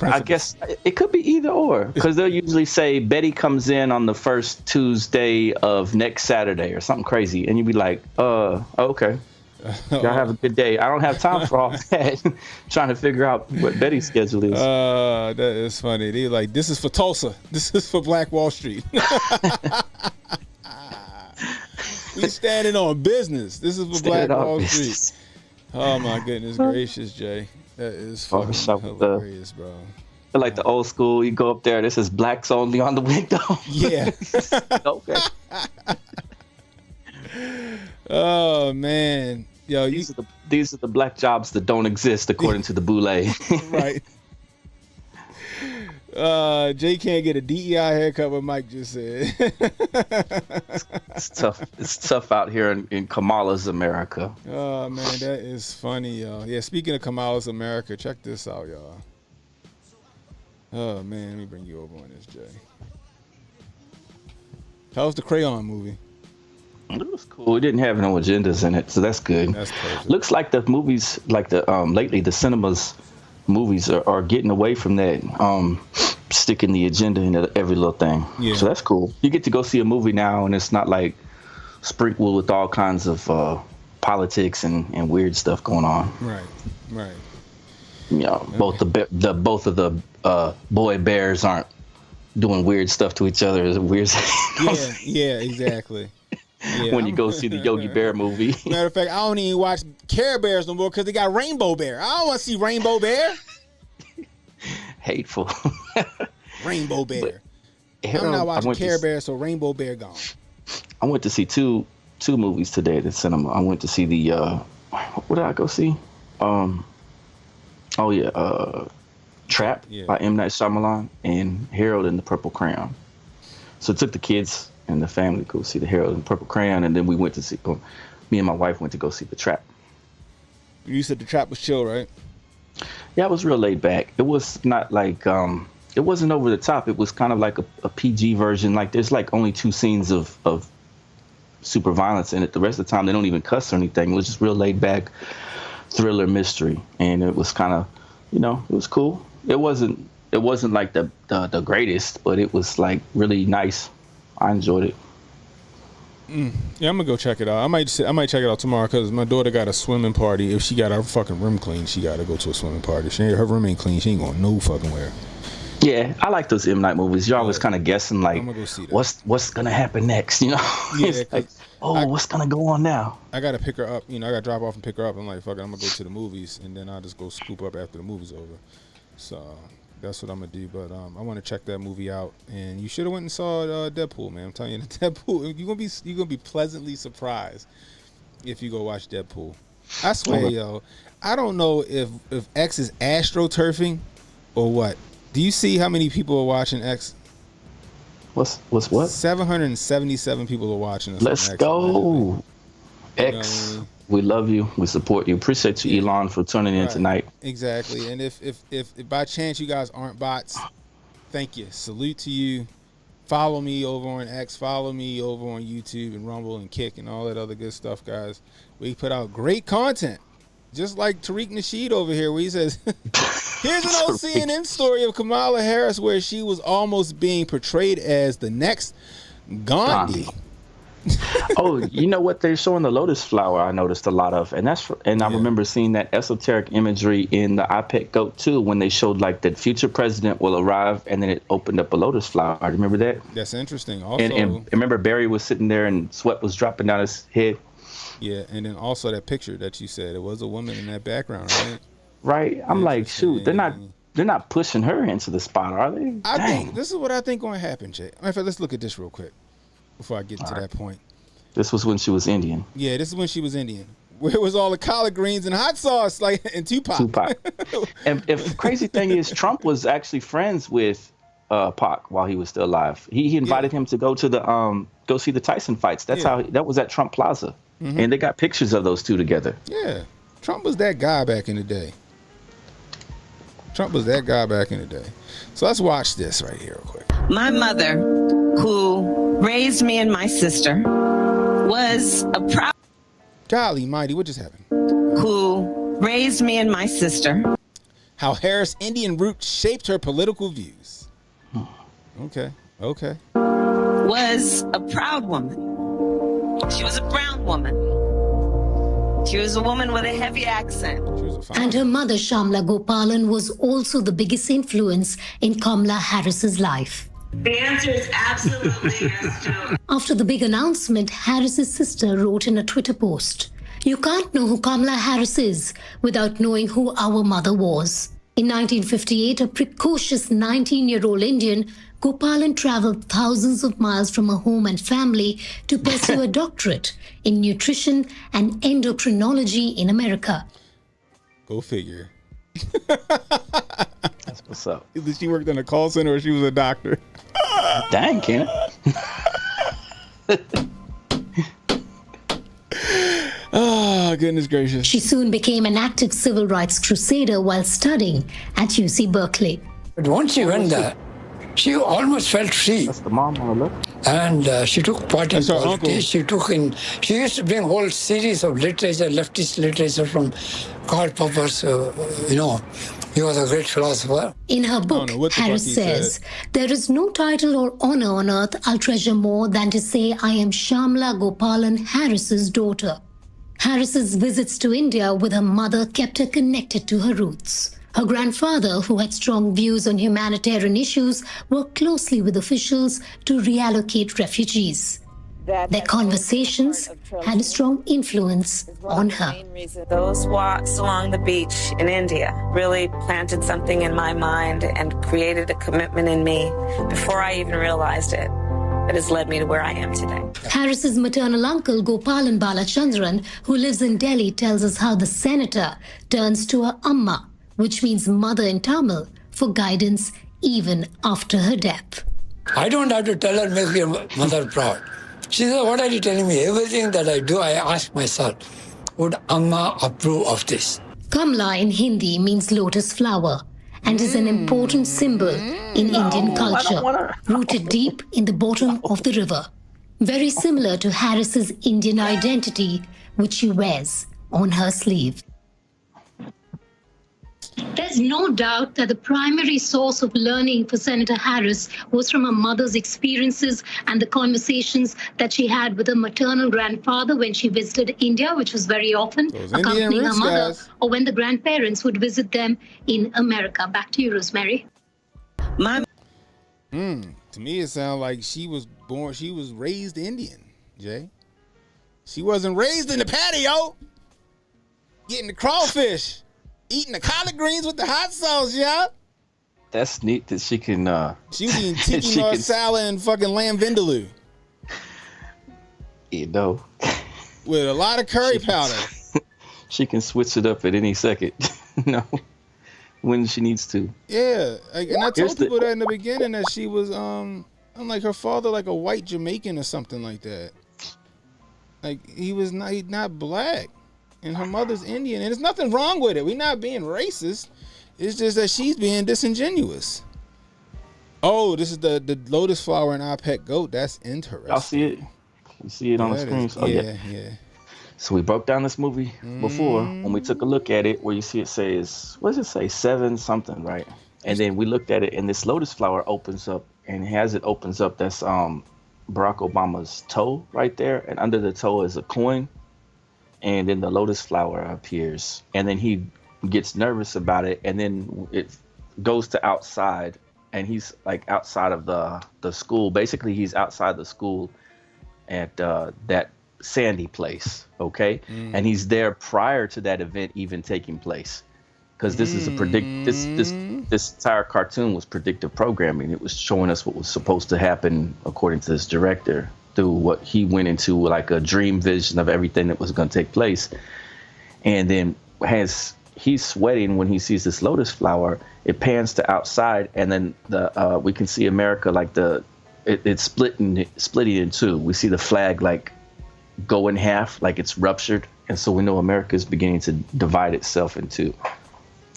I guess it could be either or. Because they'll usually say Betty comes in on the first Tuesday of next Saturday or something crazy, and you'd be like, okay. Y'all have a good day. I don't have time for all that. Trying to figure out what Betty's schedule is. That is funny. They're like, this is for Tulsa. This is for Black Wall Street. We standing on business. This is for Black Wall Street. Oh my goodness gracious, Jay. That is fucking hilarious, bro. Like the old school, you go up there, this is blacks only on the window. Yeah. Okay. Oh man. Yo, these are the black jobs that don't exist according to the boule. Right. Jay can't get a DEI haircut, what Mike just said. It's tough. It's tough out here in Kamala's America. Oh man, that is funny, y'all. Yeah, speaking of Kamala's America, check this out, y'all. Oh man, let me bring you over on this, Jay. How's the Crayon movie? It was cool. It didn't have no agendas in it, so that's good. That's perfect. Looks like the movies, like the lately the cinemas movies are getting away from that, sticking the agenda into every little thing. Yeah. So that's cool. You get to go see a movie now, and it's not like sprinkled with all kinds of politics and weird stuff going on. Right. You know, both of the boy bears aren't doing weird stuff to each other. It's weird. Yeah, exactly. Yeah, when you go see the Yogi Bear movie. Matter of fact, I don't even watch Care Bears no more because they got Rainbow Bear. I don't want to see Rainbow Bear. Hateful. Rainbow Bear. I'm not watching Care Bear, so Rainbow Bear gone. I went to see two movies today at the cinema. I went to see the what did I go see? Trap by M. Night Shyamalan and Harold and the Purple Crayon. So I took the kids and the family to go see the Harold and the Purple Crayon, and then we went to see. Me and my wife went to go see the Trap. You said the Trap was chill, right? Yeah, it was real laid back. It was not like it wasn't over the top. It was kind of like a PG version. Like there's like only 2 scenes of super violence in it. The rest of the time they don't even cuss or anything. It was just real laid back thriller mystery, and it was kind of, it was cool. It wasn't like the greatest, but it was like really nice. I enjoyed it. Yeah, I'm gonna go check it out. I might check it out tomorrow because my daughter got a swimming party. If she got her fucking room clean, she got to go to a swimming party. Her room ain't clean. She ain't going no fucking where. Yeah, I like those M. Night movies. You're always kind of guessing like, I'm gonna go see that. what's gonna happen next? Yeah, it's like, what's gonna go on now? I gotta pick her up. I gotta drop off and pick her up. I'm like, fuck it, I'm gonna go to the movies and then I'll just go scoop up after the movie's over. So that's what I'm gonna do. But I want to check that movie out. And you should have went and saw Deadpool, man. I'm telling you, Deadpool. You're gonna be pleasantly surprised if you go watch Deadpool. I swear, yo. I don't know if X is astroturfing or what. Do you see how many people are watching X? What's what? 777 people are watching us. Let's go. X. We love you. We support you. Appreciate you, Elon, for tuning in tonight. Exactly. And if by chance you guys aren't bots, thank you. Salute to you. Follow me over on X. Follow me over on YouTube and Rumble and Kick and all that other good stuff, guys. We put out great content. Just like Tariq Nasheed over here, where he says, here's an old CNN story of Kamala Harris where she was almost being portrayed as the next Gandhi. Oh, you know what? They're showing the lotus flower. I noticed a lot of, and I remember seeing that esoteric imagery in the iPad Goat too, when they showed like the future president will arrive, and then it opened up a lotus flower. Remember that? That's interesting. Also, and remember Barry was sitting there and sweat was dropping down his head. Yeah, and then also that picture that you said, it was a woman in that background, right? Right. I'm like, shoot, they're not pushing her into the spot, are they? I think this is what I think going to happen, Jay. In fact, let's look at this real quick before I get to that point. This was when she was Indian. Yeah, this is when she was Indian. Where it was all the collard greens and hot sauce, like, and Tupac. And if crazy thing is, Trump was actually friends with Pac while he was still alive. He invited him to go to the go see the Tyson fights. That's how that was at Trump Plaza, and they got pictures of those two together. Yeah, Trump was that guy back in the day. So let's watch this right here real quick. My mother, who raised me and my sister, was a proud... Golly mighty, what just happened? Who raised me and my sister. How Harris' Indian roots shaped her political views. Okay. Was a proud woman. She was a brown woman. She was a woman with a heavy accent. And her mother, Shamla Gopalan, was also the biggest influence in Kamala Harris's life. The answer is absolutely yes, Joe. After the big announcement, Harris's sister wrote in a Twitter post, "You can't know who Kamala Harris is without knowing who our mother was." In 1958, a precocious 19-year-old Indian, Gopalan traveled thousands of miles from her home and family to pursue a doctorate in nutrition and endocrinology in America. Go figure. That's what's up. Either she worked in a call center or she was a doctor. Dang, Ken. Oh, goodness gracious. She soon became an active civil rights crusader while studying at UC Berkeley. But once she went there, she almost felt free. That's the mom on the left. And she took part in politics. She used to bring a whole series of literature, leftist literature from Karl Popper's, he was a great philosopher. In her book, Harris says, "There is no title or honor on earth I'll treasure more than to say I am Shamla Gopalan Harris's daughter." Harris's visits to India with her mother kept her connected to her roots. Her grandfather, who had strong views on humanitarian issues, worked closely with officials to reallocate refugees. Their conversations had a strong influence on her. Those walks along the beach in India really planted something in my mind and created a commitment in me before I even realized it that has led me to where I am today. Harris's maternal uncle, Gopalan Balachandran, who lives in Delhi, tells us how the senator turns to her Amma, which means mother in Tamil, for guidance even after her death. I don't have to tell her, make your mother proud. She said, what are you telling me? Everything that I do, I ask myself, would Amma approve of this? Kamala in Hindi means lotus flower and is an important symbol in Indian culture, rooted deep in the bottom of the river. Very similar to Harris's Indian identity, which she wears on her sleeve. There's no doubt that the primary source of learning for Senator Harris was from her mother's experiences and the conversations that she had with her maternal grandfather when she visited India, which was very often, accompanying her mother, or when the grandparents would visit them in America. Back to you, Rosemary. To me, it sounds like she was raised Indian, Jay. She wasn't raised in the patio, getting the crawfish. Eating the collard greens with the hot sauce, yeah. That's neat that she can. She was eating tiki masala and fucking lamb vindaloo. With a lot of curry powder. She can switch it up at any second, when she needs to. Yeah, and I told people that in the beginning that she was I'm like her father, like a white Jamaican or something like that. Like he's not black. And her mother's Indian, and there's nothing wrong with it. We're not being racist. It's just that she's being disingenuous. Oh, this is the lotus flower and iPad Goat. That's interesting. I'll see it. You see it on the screen. Yeah. So we broke down this movie before when we took a look at it, where you see it says, what does it say, 7 something, right? And then we looked at it, and this lotus flower opens up, and as it opens up, that's Barack Obama's toe right there, and under the toe is a coin, and then the lotus flower appears, and then he gets nervous about it, and then it goes to outside, and he's like outside of the school. Basically, he's outside the school at that Sandy place, okay? And he's there prior to that event even taking place, because this is this entire cartoon was predictive programming. It was showing us what was supposed to happen according to this director through what he went into, like a dream vision of everything that was going to take place. And then as he's sweating when he sees this lotus flower, it pans to outside, and then we can see America, like it's splitting in two. We see the flag like go in half, like it's ruptured, and so we know America is beginning to divide itself in two.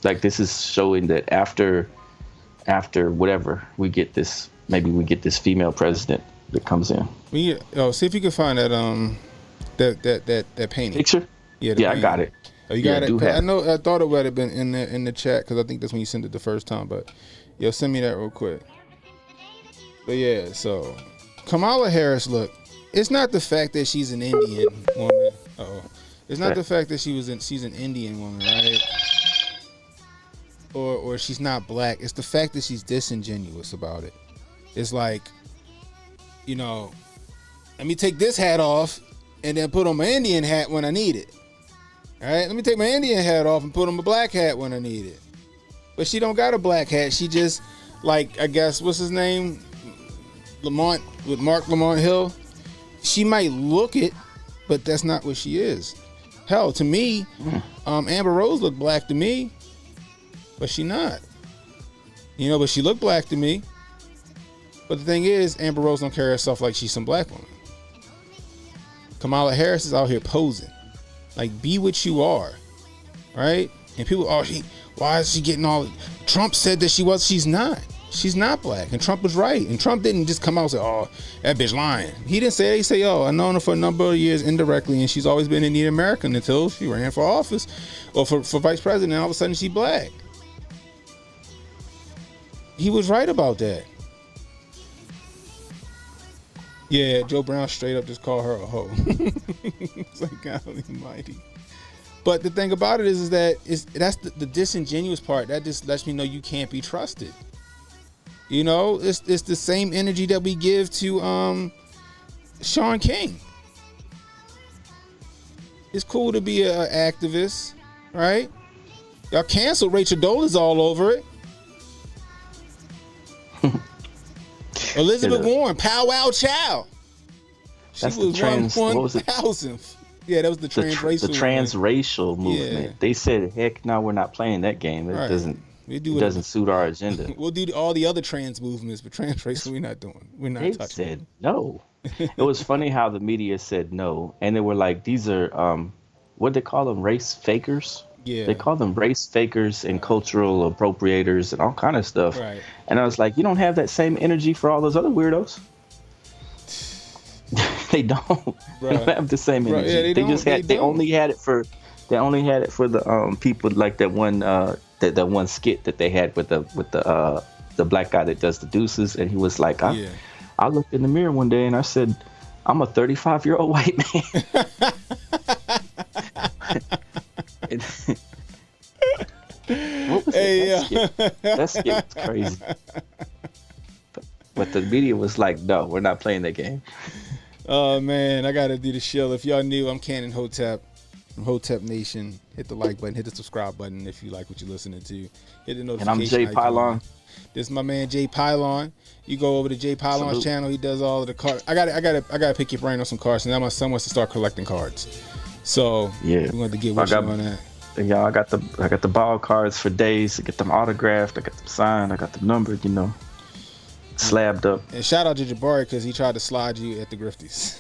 Like, this is showing that after whatever, we get this female president that comes in. See if you can find that painting picture. Yeah, I got it. Oh, you got it. I thought it would have been in the chat, because I think that's when you sent it the first time. But send me that real quick. But yeah, so Kamala Harris, look, it's not the fact that she's an Indian woman. It's not the fact that she's an Indian woman, right? Or she's not black. It's the fact that she's disingenuous about it. It's like, let me take this hat off and then put on my Indian hat when I need it. All right, let me take my Indian hat off and put on my black hat when I need it. But she don't got a black hat. She just, like, I guess, what's his name? Mark Lamont Hill. She might look it, but that's not what she is. Hell, to me, Amber Rose looked black to me, but she not. But she looked black to me. But the thing is, Amber Rose don't carry herself like she's some black woman. Kamala Harris is out here posing. Like, be what you are, right? And people, why is she getting all? Trump said that she's not. She's not black, and Trump was right. And Trump didn't just come out and say, "Oh, that bitch lying." He didn't say that. He said, "Oh, I known her for a number of years indirectly, and she's always been Indian American until she ran for office or for vice president. And all of a sudden, she's black." He was right about that. Yeah, Joe Brown straight up just called her a hoe. It's like, God almighty. But the thing about it is that that's the disingenuous part. That just lets me know you can't be trusted. It's the same energy that we give to Sean King. It's cool to be an activist, right? Y'all canceled Rachel Dolezal all over it. Elizabeth Warren, Pow Wow Chow. She was 1,000. Yeah, that was the transracial movement. Yeah. They said, "Heck, no, we're not playing that game. It doesn't suit our agenda. We'll do all the other trans movements, but transracial, we're not doing. We're not touching." They said no. It was funny how the media said no, and they were like, "These are what they call them, race fakers." Yeah. They call them race fakers and cultural appropriators and all kind of stuff. Right. And I was like, you don't have that same energy for all those other weirdos. They don't. They don't have the same energy. Yeah, they only had it for the people like that one that one skit that they had with the black guy that does the deuces, and he was like, I looked in the mirror one day and I said, I'm a 35-year-old white man. What was it? That skit was crazy. But the media was like, no, we're not playing that game. Oh man, I gotta do the show. If y'all new, I'm CannonHotep from Hotep Nation. Hit the like button, hit the subscribe button if you like what you're listening to. Hit the notification. And I'm Jay Pilon. This is my man Jay Pilon. You go over to Jay Pilon's channel. He does all of the cards. I gotta pick your brain on some cards. And now my son wants to start collecting cards. So yeah, we want to get with you on that. Y'all, I got the ball cards for days. I get them autographed. I got them signed. I got them numbered. Slabbed up. And shout out to Jabari because he tried to slide you at the grifties.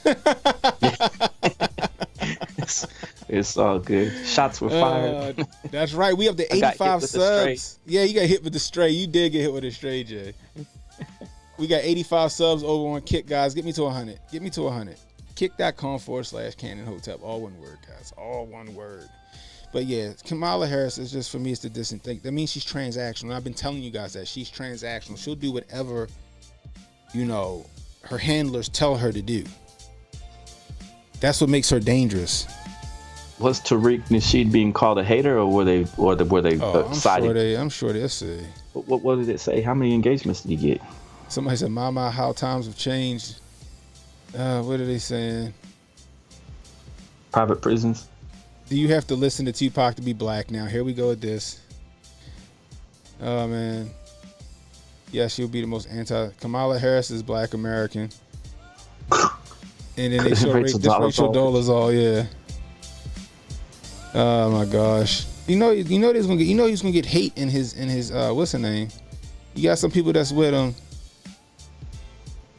It's all good. Shots were fired. That's right. We have the 85 subs. Yeah, you got hit with the stray. You did get hit with a stray, Jay. We got 85 subs over on Kick, guys. Get me to 100. Get me to 100. kick.com/CannonHotep. All one word, guys. All one word. But yeah, Kamala Harris is just, for me, it's the distant thing. That means she's transactional. I've been telling you guys that she's transactional. She'll do whatever, her handlers tell her to do. That's what makes her dangerous. Was Tariq Nasheed being called a hater, or were they siding? I'm sure they'll say. What did it say? How many engagements did you get? Somebody said, "Mama, how times have changed." What are they saying? Private prisons. Do you have to listen to Tupac to be black now? Here we go with this. Oh, man. Yeah, she'll be the most Kamala Harris is Black American. And then they show Rachel Dolezal, yeah. Oh my gosh. He's gonna get hate in his what's her name? You got some people that's with him.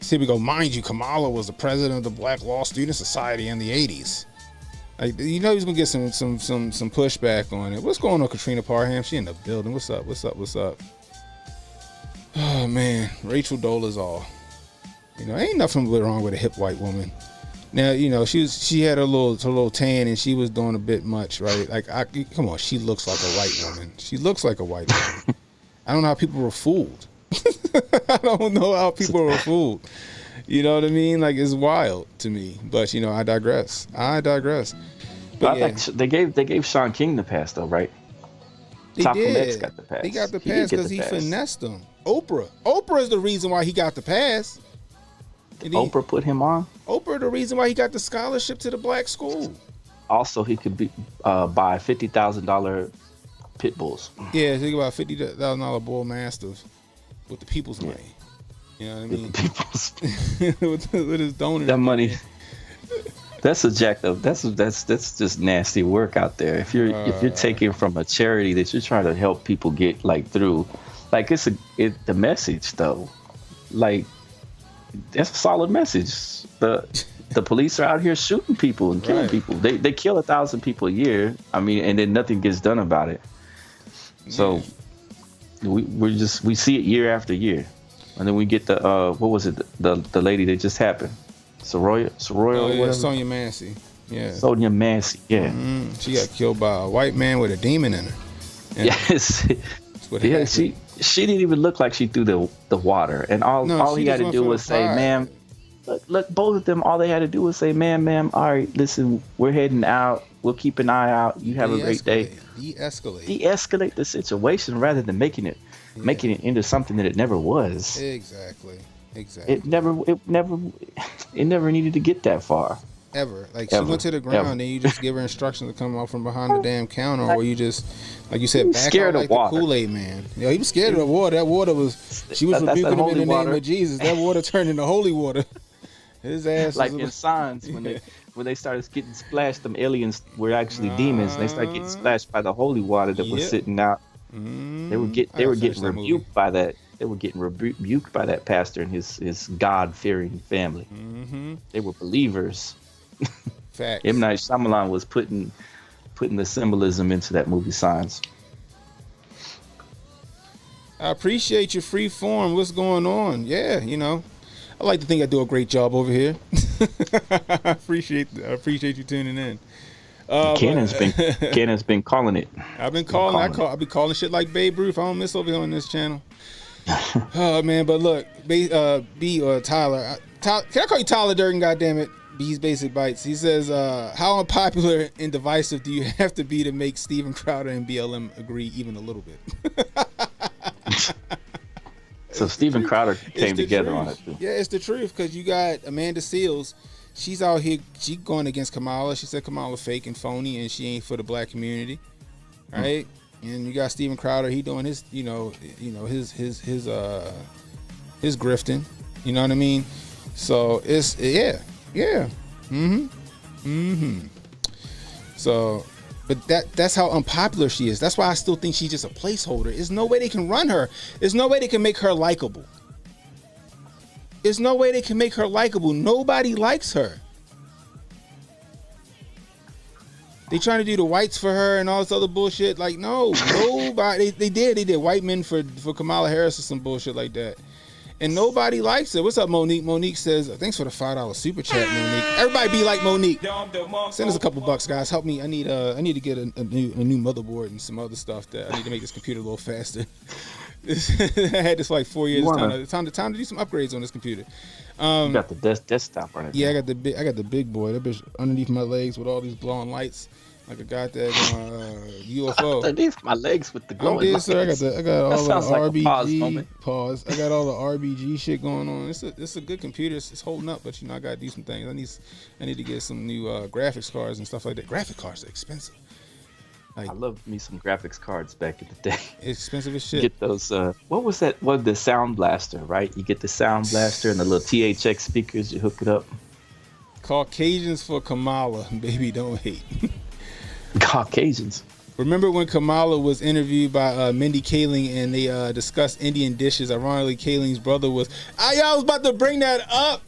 See, we go, mind you, Kamala was the president of the Black Law Student Society in the 80s. Like, he's gonna get some pushback on it. What's going on, Katrina Parham? She in the building. What's up? Oh man, Rachel Dolezal. Ain't nothing wrong with a hip white woman. Now, she had her little tan and she was doing a bit much, right? Like, come on, she looks like a white woman. I don't know how people were fooled. I don't know how people were fooled. You know what I mean? Like, it's wild to me. But I digress. But I think they gave Sean King the pass though, right? They Malcolm did. X got the pass. He got the pass because he finessed them. Oprah is the reason why he got the pass. Oprah put him on? Oprah the reason why he got the scholarship to the black school. Also, he could buy $50,000 pit bulls. Yeah, think about $50,000 bull mastiffs with the people's money. You know what I mean? with his donors. That money. That's a jacked up. That's just nasty work out there. If you're taking from a charity that you're trying to help people get through, the message though, that's a solid message. The police are out here shooting people and killing people. They kill 1,000 people a year. I mean, and then nothing gets done about it. So we see it year after year, and then we get the what was it? The lady that just happened, Soroya. Sonia Massey. Yeah. Sonia Massey. Yeah. Mm-hmm. She got killed by a white man with a demon in her. Yes. Yeah. She didn't even look like she threw the water, and all he had to do was say, "Ma'am." Look, both of them, all they had to do was say, ma'am, all right, listen, we're heading out. We'll keep an eye out. You have a great day. De-escalate the situation rather than making it into something that it never was. Exactly. It never needed to get that far. Ever. She went to the ground and you just give her instructions to come out from behind the damn counter, or you just, like you said, back out like the Kool-Aid man. He was scared of the water. That water she was rebuking him in the name of Jesus. That water turned into holy water. His ass in Signs when they started getting splashed, them aliens were actually demons, and they started getting splashed by the holy water that was sitting out. They were getting rebuked by that. They were getting rebuked by that pastor and his God-fearing family. Mm-hmm. They were believers. Facts. M. Night Shyamalan was putting the symbolism into that movie Signs. I appreciate your free form. What's going on? Yeah, I like to think I do a great job over here. I appreciate you tuning in. Cannon's been calling it. I've been calling. I'll be calling shit like Babe Ruth. I don't miss over here on this channel. Oh man, but look, B or Tyler. Can I call you Tyler Durden? Goddammit. B's Basic Bites. He says, "How unpopular and divisive do you have to be to make Steven Crowder and BLM agree even a little bit?" So Steven Crowder came together on it too. Yeah, it's the truth, because you got Amanda Seales. She's out here. She going against Kamala. She said Kamala fake and phony, and she ain't for the black community, right? And you got Steven Crowder. He doing his, his grifting. You know what I mean? So it's yeah. So, but that's how unpopular she is. That's why I still think she's just a placeholder. There's no way they can run her. There's no way they can make her likable. Nobody likes her. They trying to do the whites for her and all this other bullshit. Nobody. They did. White men for Kamala Harris or some bullshit like that. And nobody likes it. What's up, Monique? Monique says, thanks for the $5 super chat, Monique. Everybody be like Monique. Send us a couple bucks, guys. Help me. I need to get a new motherboard and some other stuff that I need to make this computer a little faster. I had this for like 4 years. Time to do some upgrades on this computer. You got the desktop on it. Yeah, I got the big boy. That bitch underneath my legs with all these glowing lights. Like I got that UFO underneath my legs with the glowing lights. Sir. I got all the RBG. Pause. I got all the RBG shit going on. It's a good computer. It's holding up, but I gotta do some things. I need to get some new graphics cards and stuff like that. Graphic cards are expensive. I loved me some graphics cards back in the day. It's expensive as shit. Get those. What was that? What, the Sound Blaster, right? You get the Sound Blaster and the little THX speakers. You hook it up. Caucasians for Kamala, baby, don't hate. Caucasians. Remember when Kamala was interviewed by Mindy Kaling and they discussed Indian dishes? Ironically, Kaling's brother was. I was about to bring that up.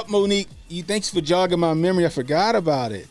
Monique. Thanks for jogging my memory. I forgot about it.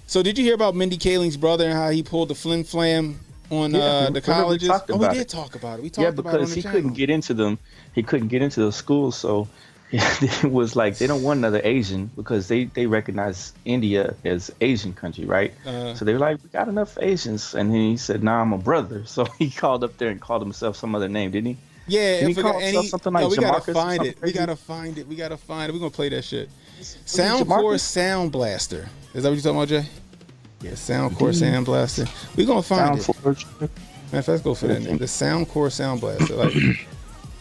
So did you hear about Mindy Kaling's brother and how he pulled the flim flam on the colleges? We did talk about it. We talked about it on the he channel. couldn't get into them. He couldn't get into those schools, so it was like they don't want another Asian because they recognize India as Asian country, right? So they were like, we got enough Asians, and then he said, "Nah, I'm a brother." So he called up there and called himself some other name, didn't he? Yeah, didn't he call himself something like we gotta Jamarcus find it. We crazy? gotta find it. We're gonna play that shit. Soundcore Sound Blaster. Is that what you're talking about, Jay? Yeah, Soundcore Sound Blaster. We're gonna find it. Man, let's go for that name. The Soundcore Sound Blaster. Like,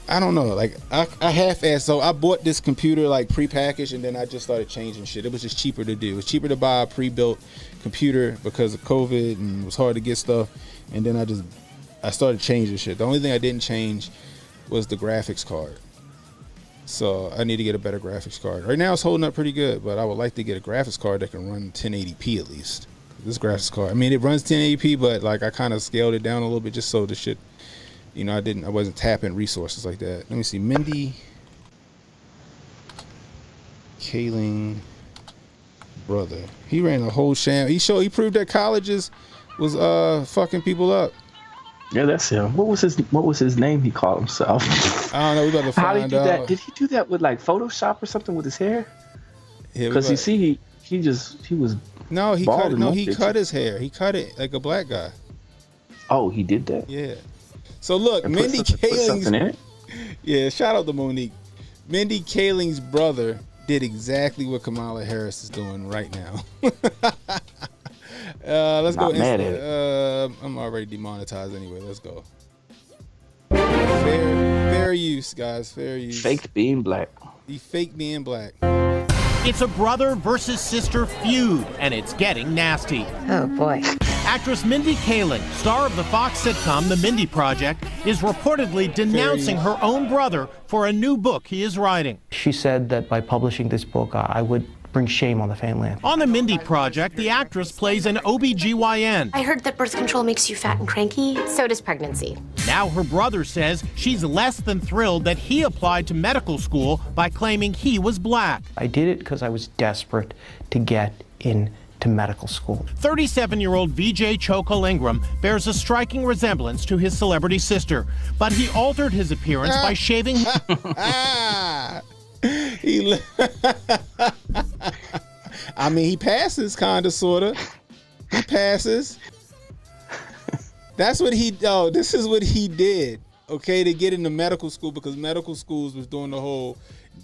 I don't know. Like, I half-assed. So I bought this computer like pre-packaged, and then I just started changing shit. It was just cheaper to do. It was cheaper to buy a pre-built computer because of COVID, and it was hard to get stuff. And then I started changing shit. The only thing I didn't change was the graphics card. So I need to get a better graphics card. Right now it's holding up pretty good, but I would like to get a graphics card that can run 1080p at least. This graphics card, I mean, it runs 1080p, but like I kind of scaled it down a little bit just so the shit, I wasn't tapping resources like that. Let me see, Mindy Kaling brother. He ran a whole sham. He proved that colleges was fucking people up. Yeah, that's him. What was his name? He called himself. I don't know. We got to find out. How did he do that? Did he do that with like Photoshop or something with his hair? Because you see, he was. No, he cut his hair. He cut it like a black guy. Oh, he did that. Yeah. So look, Mindy Kaling's. Yeah, shout out to Monique. Mindy Kaling's brother did exactly what Kamala Harris is doing right now. Let's go. Mad at it. I'm already demonetized anyway. Let's go. Fair use, guys. Fair use. Fake being black. The fake being black. It's a brother versus sister feud, and it's getting nasty. Oh, boy. Actress Mindy Kaling, star of the Fox sitcom The Mindy Project, is reportedly denouncing her own brother for a new book he is writing. She said that by publishing this book, I would bring shame on the family. On The Mindy Project, the actress plays an OBGYN. I heard that birth control makes you fat and cranky. So does pregnancy. Now her brother says she's less than thrilled that he applied to medical school by claiming he was black. I did it because I was desperate to get into medical school. 37-year-old VJ Chokal Ingram bears a striking resemblance to his celebrity sister, but he altered his appearance by shaving. I mean, he passes, kind of, sort of. He passes. That's what this is what he did, okay, to get into medical school, because medical schools was doing the whole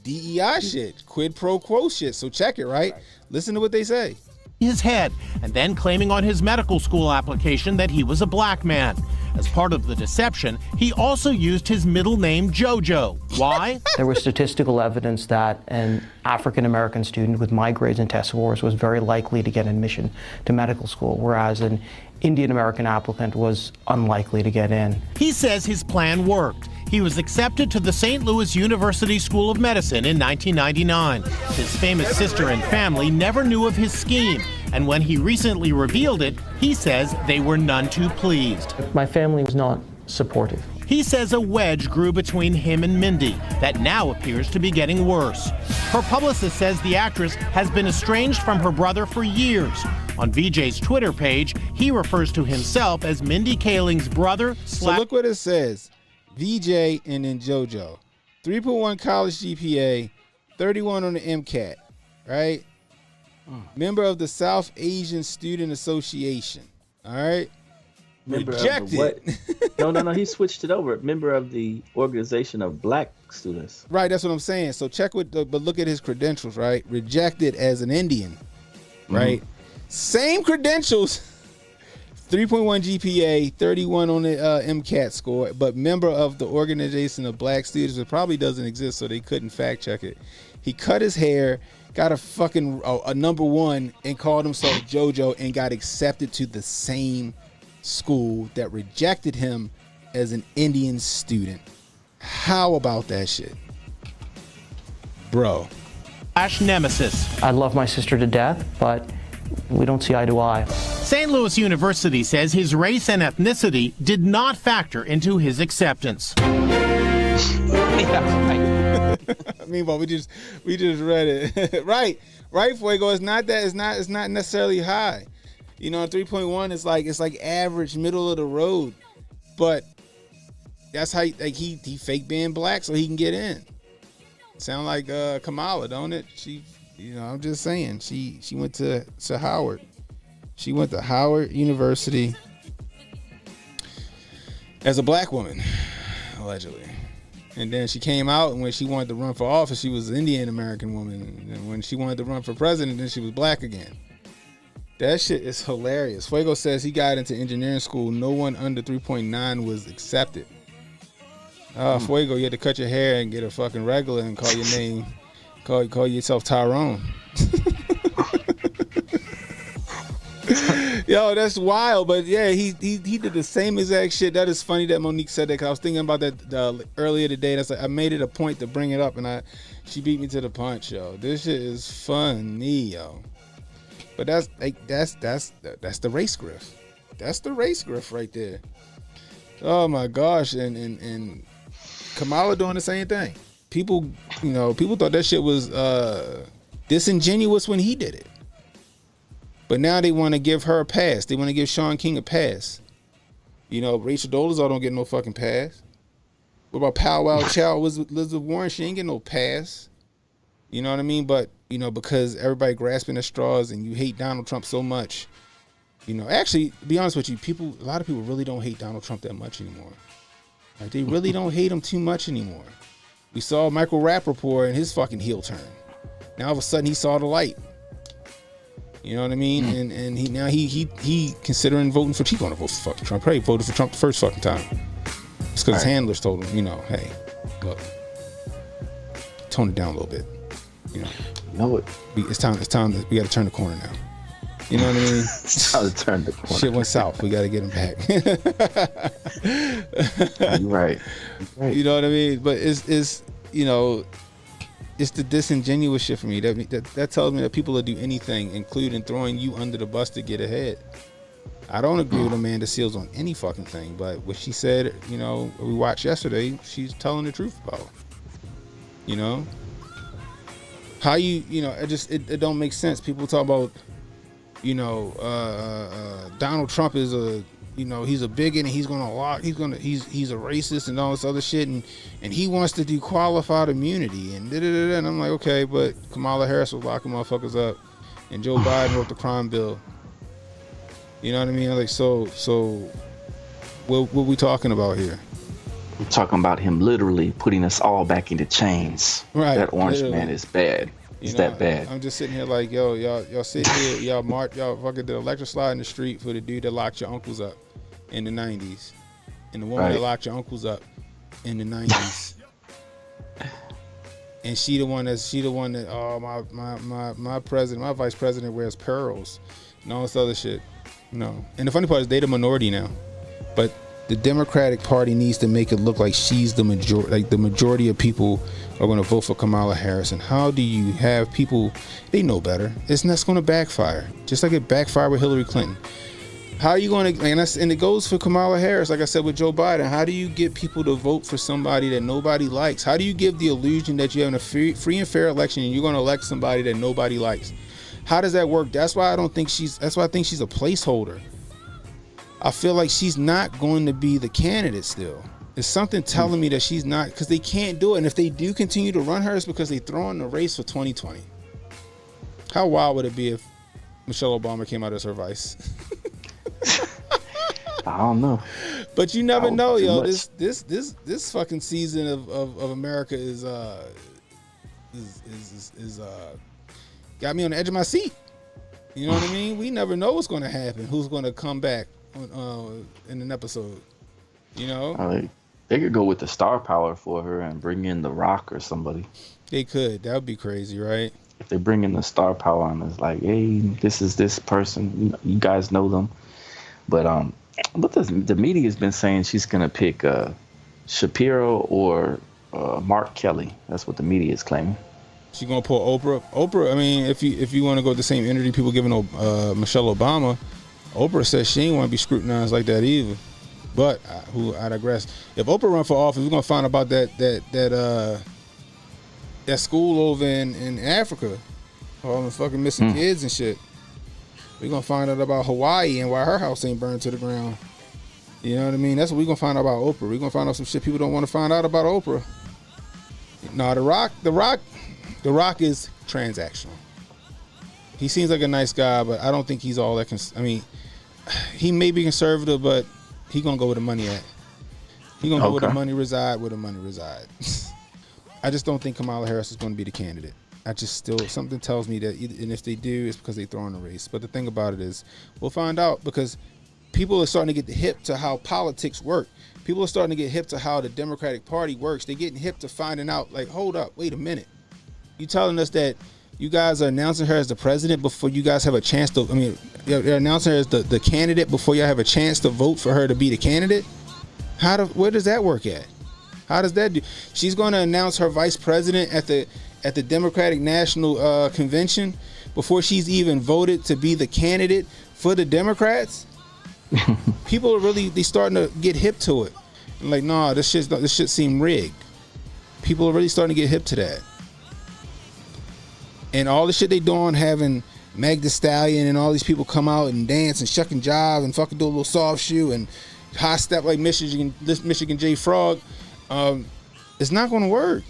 DEI shit, quid pro quo shit. So check it, right? Listen to what they say. His head, and then claiming on his medical school application that he was a black man. As part of the deception, he also used his middle name JoJo. Why? There was statistical evidence that an African-American student with my grades and test scores was very likely to get admission to medical school, whereas an Indian-American applicant was unlikely to get in. He says his plan worked. He was accepted to the St. Louis University School of Medicine in 1999. His famous sister and family never knew of his scheme, and when he recently revealed it, he says they were none too pleased. My family was not supportive. He says a wedge grew between him and Mindy that now appears to be getting worse. Her publicist says the actress has been estranged from her brother for years. On VJ's Twitter page, he refers to himself as Mindy Kaling's brother. So look what it says. VJ and then JoJo. 3.1 college GPA, 31 on the MCAT, right? Member of the South Asian Student Association, all right? Rejected. What? No. He switched it over. Member of the Organization of Black Students. Right, that's what I'm saying. So check with but look at his credentials, right? Rejected as an Indian, right? Same credentials, 3.1 GPA, 31 on the MCAT score, but member of the Organization of Black Students. It probably doesn't exist, so they couldn't fact check it. He cut his hair, got a fucking a number 1, and called himself JoJo, and got accepted to the same school that rejected him as an Indian student. How about that shit, bro? Nemesis. I love my sister to death, but we don't see eye to eye. St. Louis University says his race and ethnicity did not factor into his acceptance. I mean, but we just read it. right, Fuego. It's not necessarily high. You know, 3.1 is like average, middle of the road. But that's how he fake being black so he can get in. Sound like Kamala, don't it? I'm just saying, she went to Howard. She went to Howard University as a black woman, allegedly. And then she came out, and when she wanted to run for office, she was an Indian American woman. And when she wanted to run for president, then she was black again. That shit is hilarious. Fuego says he got into engineering school. No one under 3.9 was accepted. Fuego, you had to cut your hair and get a fucking regular and call your name, call yourself Tyrone. Yo, that's wild. But yeah, he did the same exact shit. That is funny that Monique said that, because I was thinking about that earlier today. That's I made it a point to bring it up, and she beat me to the punch, yo. This shit is funny, yo. But that's the race grift. That's the race grift right there. Oh my gosh, and Kamala doing the same thing. People thought that shit was disingenuous when he did it. But now they want to give her a pass. They want to give Sean King a pass. Rachel Dolezal don't get no fucking pass. What about Pow Wow Chow? Elizabeth Warren? She ain't get no pass. You know what I mean? But, because everybody grasping at straws and you hate Donald Trump so much, actually, to be honest with you, a lot of people really don't hate Donald Trump that much anymore. Like, they really don't hate him too much anymore. We saw Michael Rapaport and his fucking heel turn. Now all of a sudden he saw the light. You know what I mean? And he considering voting for Trump. He's gonna vote for fucking Trump. Probably voted for Trump the first fucking time. It's because his handlers told him, hey, look, tone it down a little bit. It's time. We got to turn the corner now. You know what I mean? It's time to turn the corner. Shit went south. We got to get him back. You're right. You know what I mean? But it's the disingenuous shit for me. That tells me that people will do anything, including throwing you under the bus to get ahead. I don't agree with Amanda Seales on any fucking thing, but what she said, we watched yesterday, she's telling the truth about. How it don't make sense. People talk about, Donald Trump is he's a bigot and he's a racist and all this other shit, and he wants to do qualified immunity and da-da-da-da. And I'm like, okay, but Kamala Harris was locking motherfuckers up, and Joe Biden wrote the crime bill. You know what I mean? Like, so what we talking about here? We're talking about him literally putting us all back into chains. Right. That orange man is bad. It's that bad. I'm just sitting here like, yo, y'all sit here, y'all fucking did electric slide in the street for the dude that locked your uncles up in the 90s, and the woman that locked your uncles up in the 90s. And she the one that my president, my vice president wears pearls and all this other shit. And the funny part is they the minority now, but the Democratic Party needs to make it look like she's the majority. Like, the majority of people are going to vote for Kamala Harris. And how do you have people? They know better. It's not going to backfire, just like it backfired with Hillary Clinton. How are you going to? And it goes for Kamala Harris. Like I said with Joe Biden, how do you get people to vote for somebody that nobody likes? How do you give the illusion that you're having a free and fair election and you're going to elect somebody that nobody likes? How does that work? That's why I think she's a placeholder. I feel like she's not going to be the candidate still. It's something telling me that she's not, because they can't do it. And if they do continue to run her, it's because they throwing the race for 2020. How wild would it be if Michelle Obama came out as her vice? I don't know. But you never know, yo. This fucking season of America is got me on the edge of my seat. You know what I mean? We never know what's going to happen. Who's going to come back in an episode? You know, they could go with the star power for her and bring in The Rock or somebody. They could. That would be crazy, right? If they bring in the star power and it's like, hey, this is this person. You guys know them, but the media has been saying she's gonna pick Shapiro or Mark Kelly. That's what the media is claiming. She's gonna pull Oprah. Oprah. I mean, if you want to go with the same energy people giving Michelle Obama, Oprah says she ain't want to be scrutinized like that either. But I digress. If Oprah run for office, we're gonna find about that school over in Africa, all the fucking missing kids and shit. We're gonna find out about Hawaii and why her house ain't burned to the ground. You know what I mean? That's what we're gonna find out about Oprah. We're gonna find out some shit people don't want to find out about Oprah. No, The Rock is transactional. He seems like a nice guy, but I don't think he's all that. I mean, he may be conservative, but he gonna go where the money at. He gonna go where the money reside. Where the money reside. I just don't think Kamala Harris is going to be the candidate. Something tells me that, and if they do, it's because they throw in the race. But the thing about it is, we'll find out, because people are starting to get hip to how politics work. People are starting to get hip to how the Democratic Party works. They're getting hip to finding out, like, hold up, wait a minute. You telling us that you guys are announcing her as the president before you guys have a chance to, I mean, you're announcing her as the candidate before you have a chance to vote for her to be the candidate? Where does that work at? How does that do? She's going to announce her vice president at the Democratic National Convention before she's even voted to be the candidate for the Democrats? People are they starting to get hip to it. And like, nah, this shit seem rigged. People are really starting to get hip to that. And all the shit they doing, having Meg Thee Stallion and all these people come out and dance and shuck and jive and fucking do a little soft shoe and high step like Michigan J Frog. It's not going to work.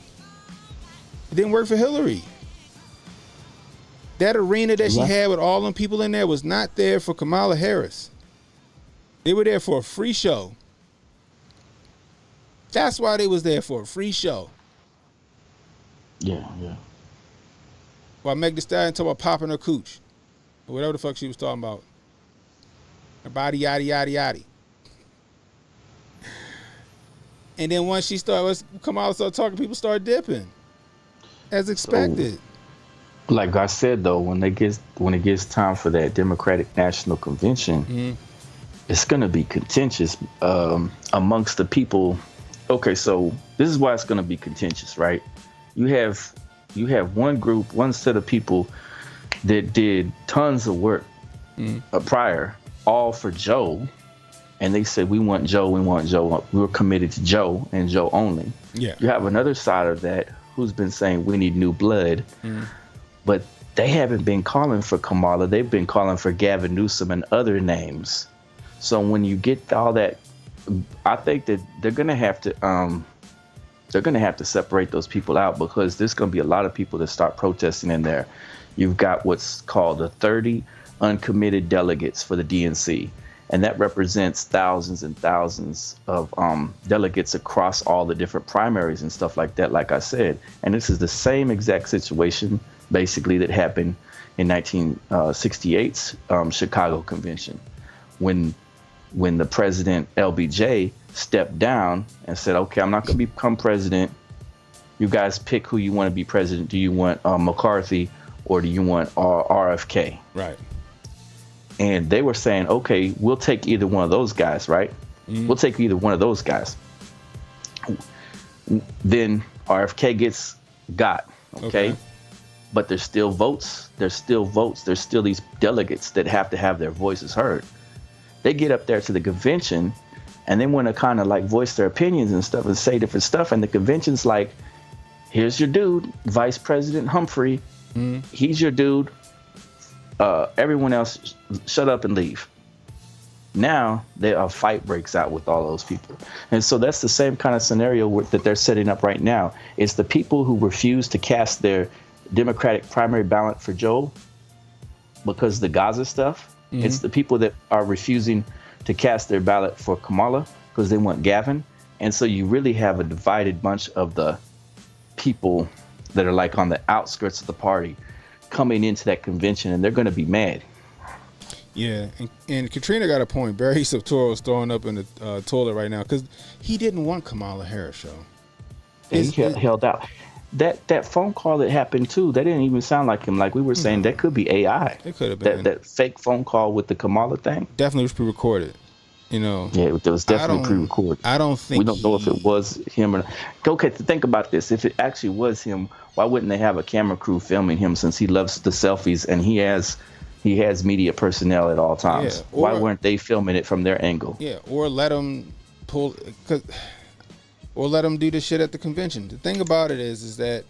It didn't work for Hillary. That arena that she had with all them people in there was not there for Kamala Harris. They were there for a free show. That's why they was there, for a free show. Yeah. While Meg Thee Stallion talking about popping her cooch, or whatever the fuck she was talking about. Her body, yada, yada, yada. And then once she started, Kamala started talking, people started dipping, as expected. So, like I said, though, when it gets time for that Democratic National Convention, it's going to be contentious amongst the people. Okay, so this is why it's going to be contentious, right? You have one set of people that did tons of work prior, all for Joe. And they said, we want Joe. We were committed to Joe and Joe only. Yeah. You have another side of that who's been saying we need new blood. But they haven't been calling for Kamala. They've been calling for Gavin Newsom and other names. So when you get all that, I think that they're going to have to separate those people out, because there's going to be a lot of people that start protesting in there. You've got what's called the 30 uncommitted delegates for the DNC. And that represents thousands and thousands of delegates across all the different primaries and stuff like that, like I said. And this is the same exact situation, basically, that happened in 1968's Chicago Convention, when the president, LBJ, stepped down and said, okay, I'm not going to become president. You guys pick who you want to be president. Do you want McCarthy or do you want RFK? Right. And they were saying, okay, we'll take either one of those guys, right? We'll take either one of those guys. Then RFK got, okay? But there's still votes. There's still these delegates that have to have their voices heard. They get up there to the convention and they want to kind of like voice their opinions and stuff and say different stuff. And the convention's like, here's your dude, Vice President Humphrey. He's your dude. Everyone else, shut up and leave. Now a fight breaks out with all those people. And so that's the same kind of scenario that they're setting up right now. It's the people who refuse to cast their Democratic primary ballot for Joe because of the Gaza stuff. Mm-hmm. It's the people that are refusing to cast their ballot for Kamala because they want Gavin. And so you really have a divided bunch of the people that are like on the outskirts of the party coming into that convention, and they're going to be mad. Yeah, and Katrina got a point. Barry Soetoro is throwing up in the toilet right now because he didn't want Kamala Harris, yo. And he held out. That phone call that happened too, that didn't even sound like him. Like we were saying, that could be AI. It could have been that fake phone call with the Kamala thing. Definitely was pre-recorded. You know. Yeah, it was definitely pre-recorded. I don't think we don't know if it was him or not. Okay, think about this. If it actually was him, why wouldn't they have a camera crew filming him? Since he loves the selfies and he has media personnel at all times. Yeah, why weren't they filming it from their angle? Yeah, or let them do this shit at the convention. The thing about it is that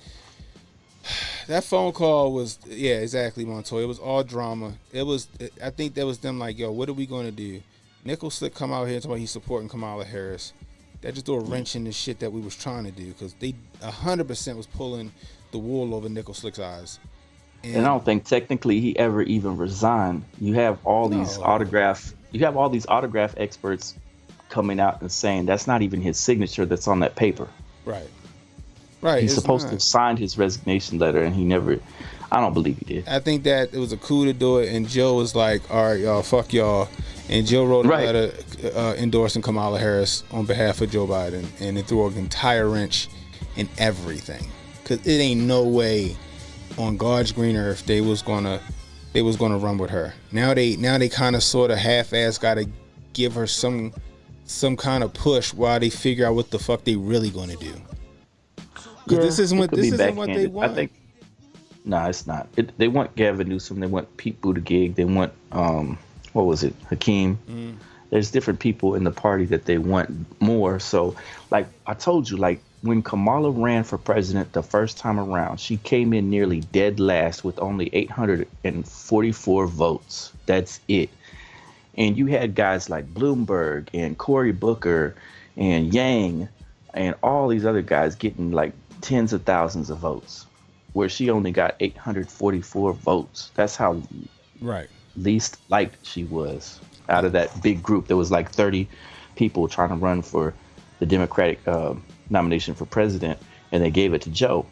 phone call was, yeah, exactly, Montoya. It was all drama. I think that was them like, yo, what are we going to do? Nickel Slick come out here and talk about he's supporting Kamala Harris. That just threw a wrench in the shit that we was trying to do because they 100% was pulling the wool over Nickel Slick's eyes. And I don't think technically he ever even resigned. You have all these autograph experts coming out and saying that's not even his signature that's on that paper. Right. He's supposed to have signed his resignation letter, and he never. I don't believe he did. I think that it was a coup to do it, and Joe was like, "All right, y'all, fuck y'all," and Joe wrote a letter endorsing Kamala Harris on behalf of Joe Biden, and it threw an entire wrench in everything because it ain't no way on God's green earth they was gonna run with her. Now they kind of sort of half-ass gotta give her some kind of push while they figure out what the fuck they really gonna do. Because this isn't what they want. I think. No, it's not. They want Gavin Newsom. They want Pete Buttigieg. They want what was it, Hakeem. There's different people in the party that they want more. So, like I told you, like when Kamala ran for president the first time around, she came in nearly dead last with only 844 votes. That's it. And you had guys like Bloomberg and Cory Booker and Yang and all these other guys getting like tens of thousands of votes, where she only got 844 votes. That's how least liked she was out of that big group. There was like 30 people trying to run for the Democratic nomination for president, and they gave it to Joe.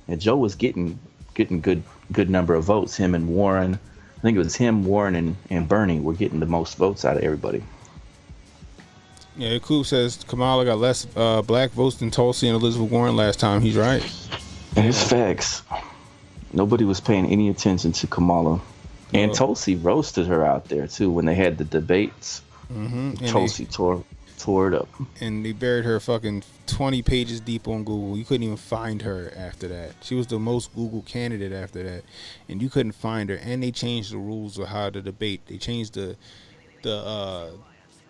And Joe was getting good number of votes. Him and Warren, I think it was him, Warren, and Bernie were getting the most votes out of everybody. Yeah, Coop says Kamala got less black votes than Tulsi and Elizabeth Warren last time. He's right. And it's facts. Nobody was paying any attention to Kamala. And Tulsi roasted her out there, too, when they had the debates. Mm-hmm. Tulsi tore it up. And they buried her fucking 20 pages deep on Google. You couldn't even find her after that. She was the most Google candidate after that. And you couldn't find her. And they changed the rules of how to debate. They changed the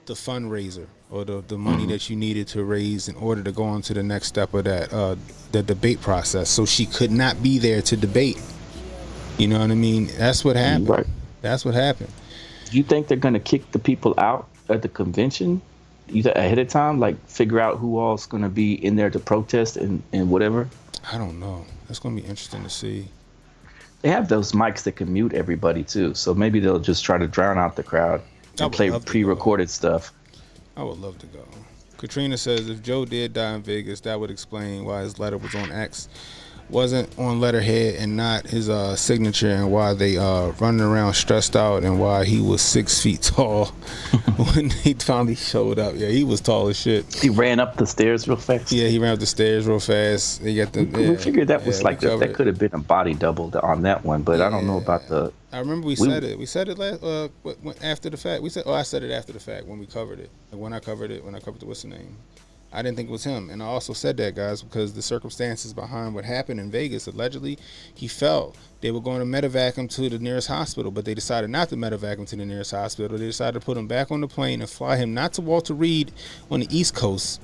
fundraiser or the money that you needed to raise in order to go on to the next step of that the debate process. So she could not be there to debate. You know what I mean? That's what happened. Right. That's what happened. Do you think they're going to kick the people out at the convention ahead of time? Like figure out who all's going to be in there to protest and whatever? I don't know. That's going to be interesting to see. They have those mics that can mute everybody too. So maybe they'll just try to drown out the crowd and play pre-recorded stuff. I would love to go. Katrina says if Joe did die in Vegas, that would explain why his letter was on X, wasn't on letterhead and not his signature, and why they running around stressed out, and why he was 6 feet tall when he finally showed up. Yeah, he was tall as shit. He ran up the stairs real fast. Yeah, he ran up the stairs real fast. He got we figured that was like that could have been a body double on that one, but I don't know about the. I remember we said it. We said it last after the fact. We said, I said it after the fact when we covered it. Like when I covered the what's the name? I didn't think it was him, and I also said that, guys, because the circumstances behind what happened in Vegas. Allegedly, he fell. They were going to medevac him to the nearest hospital, but they decided not to medevac him to the nearest hospital. They decided to put him back on the plane and fly him not to Walter Reed on the East Coast.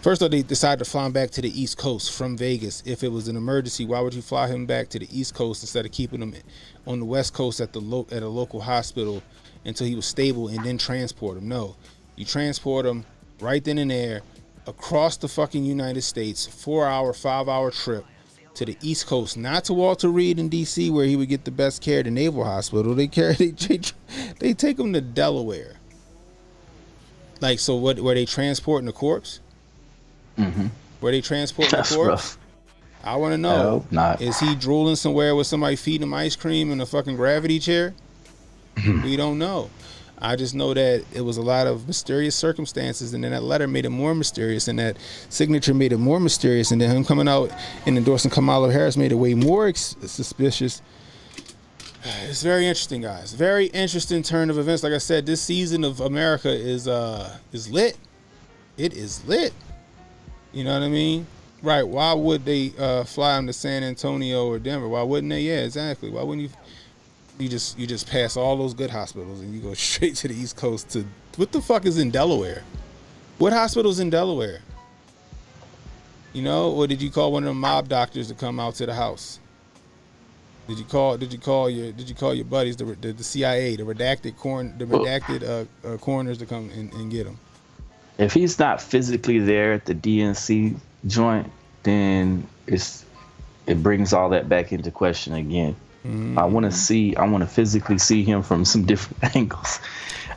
First of all, they decided to fly him back to the East Coast from Vegas. If it was an emergency, why would you fly him back to the East Coast instead of keeping him on the West Coast at a local hospital until he was stable and then transport him. No, you transport him right then and there across the fucking United States, 4-hour, 5-hour trip to the East Coast, not to Walter Reed in D.C. where he would get the best care, the Naval Hospital. They take him to Delaware. Like, so what? Were they transporting the corpse? Mm-hmm. Were they transporting That's the corpse? rough. I want to I know. hope not. Is he drooling somewhere with somebody feeding him ice cream in a fucking gravity chair? We don't know. I just know that it was a lot of mysterious circumstances, and then that letter made it more mysterious, and that signature made it more mysterious, and then him coming out and endorsing Kamala Harris made it way more suspicious. It's very interesting, guys. Very interesting turn of events. Like I said, this season of America is lit. It is lit. You know what I mean? Right. Why would they fly him to San Antonio or Denver? Why wouldn't they? Yeah, exactly. Why wouldn't you just pass all those good hospitals and you go straight to the East Coast to what the fuck is in Delaware? What hospital's in Delaware? You know, or did you call one of them mob doctors to come out to the house? Did you call your buddies, the CIA, the redacted coroners to come and get him? If he's not physically there at the DNC joint, then it brings all that back into question again. Mm-hmm. I want to physically see him from some different angles.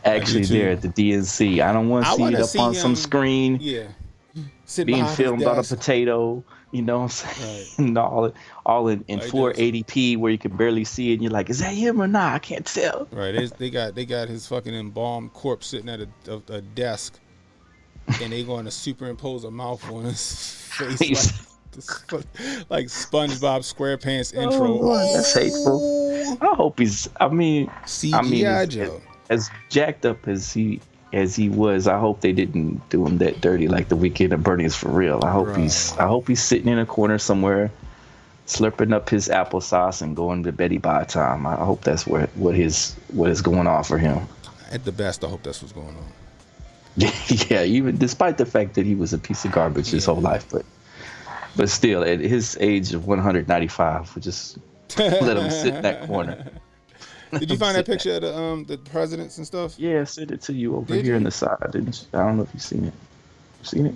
Actually, there at the DNC, I don't want to see it up on some screen. Yeah, being filmed on a potato. You know what I'm saying? Right. all in like 480p where you can barely see it, and you're like, is that him or not? I can't tell. Right. They got his fucking embalmed corpse sitting at a desk, and they going to superimpose a mouth on his face like SpongeBob SquarePants intro. Oh, that's hateful. I hope CGI Joe. As jacked up as he was, I hope they didn't do him that dirty like the weekend of Bernie's for real. I hope he's sitting in a corner somewhere, slurping up his applesauce and going to Betty by time. I hope that's what is going on for him. At the best, I hope that's what's going on. Yeah, even despite the fact that he was a piece of garbage his whole life, but still, at his age of 195, we just let him sit in that corner. Did you find that picture of the presidents and stuff? Yeah, I sent it to you over here in the side, didn't you? I don't know if you've seen it. You seen it?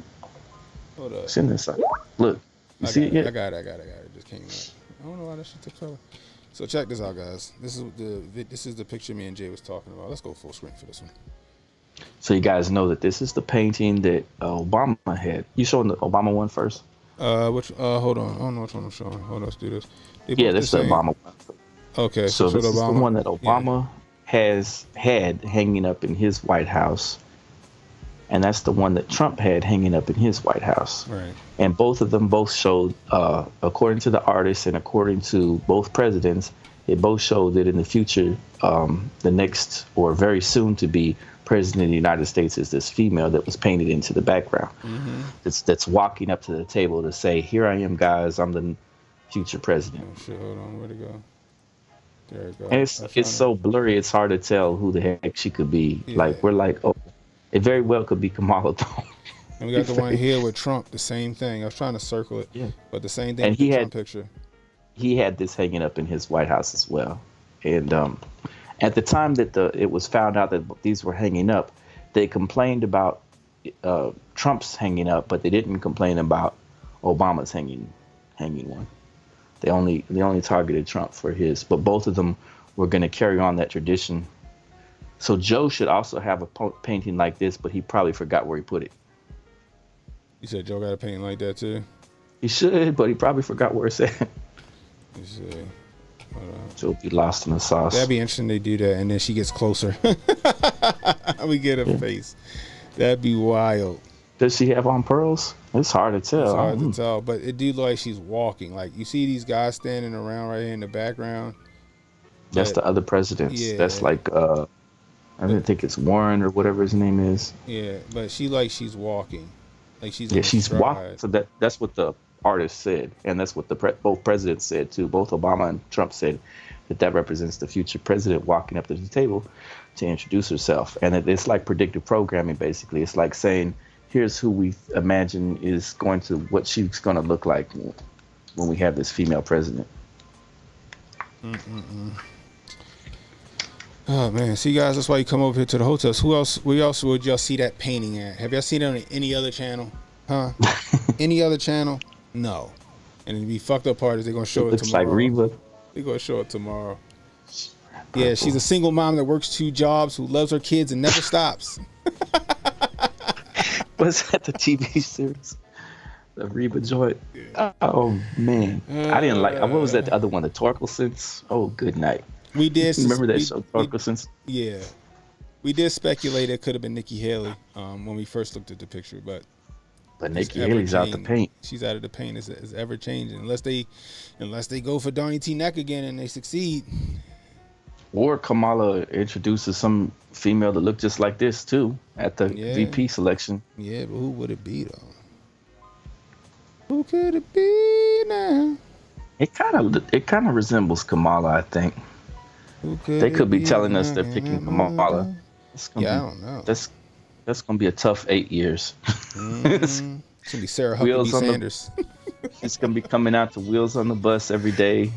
Hold up. It's in this side. Look, you see it yet? I got it. It just came out. I don't know why that shit took so. So check this out, guys. This is the picture me and Jay was talking about. Let's go full screen for this one. So you guys know that this is the painting that Obama had. You showing the Obama one first? Hold on. I don't know which one I'm showing. Hold on, let's do this. Yeah, that's the Obama one. Okay, so this is the one that Obama has had hanging up in his White House, and that's the one that Trump had hanging up in his White House. Right. And both of them showed, according to the artist and according to both presidents, it both showed that in the future, the next or very soon to be president of the United States is this female that was painted into the background. Mm-hmm. That's walking up to the table to say, "Here I am, guys. I'm the future president." Oh shit! Hold on, where'd it go? There it goes. And it's so blurry, it's hard to tell who the heck she could be. Yeah. Like, we're like, oh, it very well could be Kamala though. And we got the one here with Trump, the same thing. I was trying to circle it, but the same thing. And with the Trump picture. He had this hanging up in his White House as well. And at the time that it was found out that these were hanging up, they complained about Trump's hanging up, but they didn't complain about Obama's hanging one. They only targeted Trump for his, but both of them were going to carry on that tradition. So Joe should also have a painting like this, but he probably forgot where he put it. You said Joe got a painting like that too? He should, but he probably forgot where it's at. You see. She'll be lost in the sauce. That'd be interesting. They do that, and then she gets closer. We get her face. That'd be wild. Does she have on pearls? It's hard to tell. It's hard to tell, but it do look like she's walking. Like, you see these guys standing around right here in the background. That's the other presidents. Yeah. That's like I didn't think it's Warren or whatever his name is. Yeah, but she's walking. Like she's walking. So that's what the artist said, and that's what both presidents said too. Both Obama and Trump said that represents the future president walking up to the table to introduce herself, and it's like predictive programming. Basically, it's like saying, here's who we imagine is what she's going to look like when we have this female president. Oh man, see guys, that's why you come over here to the hotels. Where else would y'all see that painting at? Have y'all seen it on any other channel? Huh? Any other channel? No. And the fucked up part is they're gonna show it tomorrow. Like Reba. They're gonna show it tomorrow. Yeah, she's a single mom that works 2 jobs, who loves her kids and never stops. Was that the TV series? The Reba joint? Oh man, I didn't like. What was that? The other one, the Torkelsons? Oh, good night. We did remember that show, Torkelsons? Yeah, we did speculate it could have been Nikki Haley when we first looked at the picture, but Nikki Haley's out the paint. She's out of the paint. It's ever changing unless they go for Donnie T. Neck again and they succeed. Or Kamala introduces some female that looked just like this too at the VP selection. Yeah, but who would it be though? Who could it be now? It kind of resembles Kamala, I think. They could be telling us they're picking Kamala. I don't know. That's gonna be a tough 8 years. It's gonna be Sarah Huckabee Sanders. It's gonna be coming out to Wheels on the Bus every day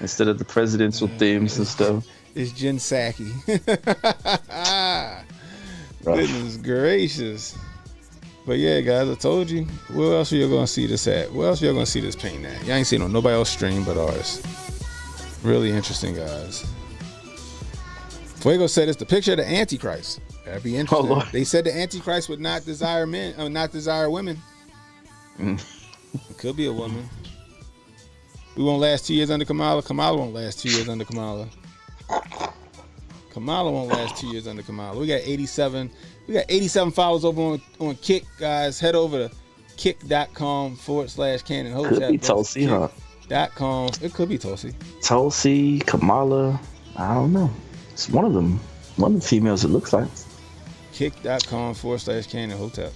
instead of the presidential themes and stuff. It's Jen Psaki. Goodness gracious. But yeah, guys, I told you. Where else are you gonna see this at? Where else are you gonna see this painting at? Y'all ain't seen on nobody else stream but ours. Really interesting, guys. Fuego said it's the picture of the Antichrist. That'd be interesting. Oh, they said the Antichrist would not desire men, not desire women. It could be a woman. We won't last 2 years under Kamala. Kamala won't last 2 years under Kamala. Kamala won't last 2 years under Kamala. We got 87. We got 87 followers over on Kick, guys. Head over to kick.com/CannonHotep. Could be Tulsi, huh? .com. It could be Tulsi. Tulsi, Kamala. I don't know. It's one of them. One of the females, it looks like. Kick.com/CannonHotep.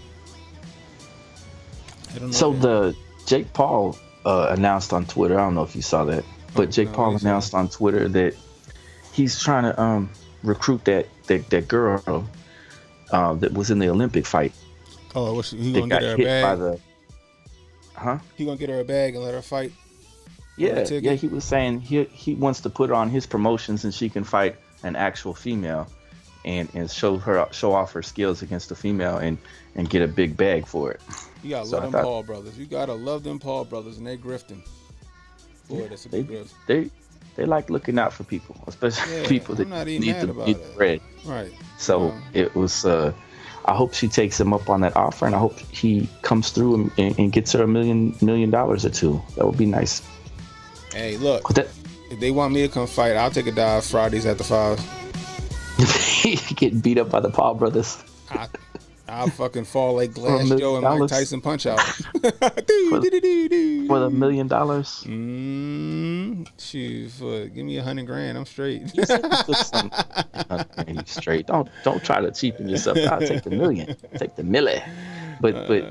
I don't know. So the Jake Paul announced on Twitter. I don't know if you saw that, but Jake Paul announced on Twitter that he's trying to recruit that girl that was in the Olympic fight. Oh, he gonna get her a bag? Huh? He gonna get her a bag and let her fight? Yeah. He was saying he wants to put her on his promotions and she can fight an actual female and show off her skills against a female and get a big bag for it. You gotta love them Paul brothers. You gotta love them Paul brothers, and they're grifting. Boy, that's a good grift. They like looking out for people, especially people that need the bread. Right. So it was. I hope she takes him up on that offer, and I hope he comes through and gets her $1 million or two. That would be nice. Hey, look. If they want me to come fight, I'll take a dive Fridays after 5. Getting beat up by the Paul brothers. I'll fucking fall like Glass Joe and Mike Tyson punch out. For $1 million? Shoot, give me $100,000. I'm straight. You straight. Don't try to cheapen yourself. I'll take the million. Take the milli. But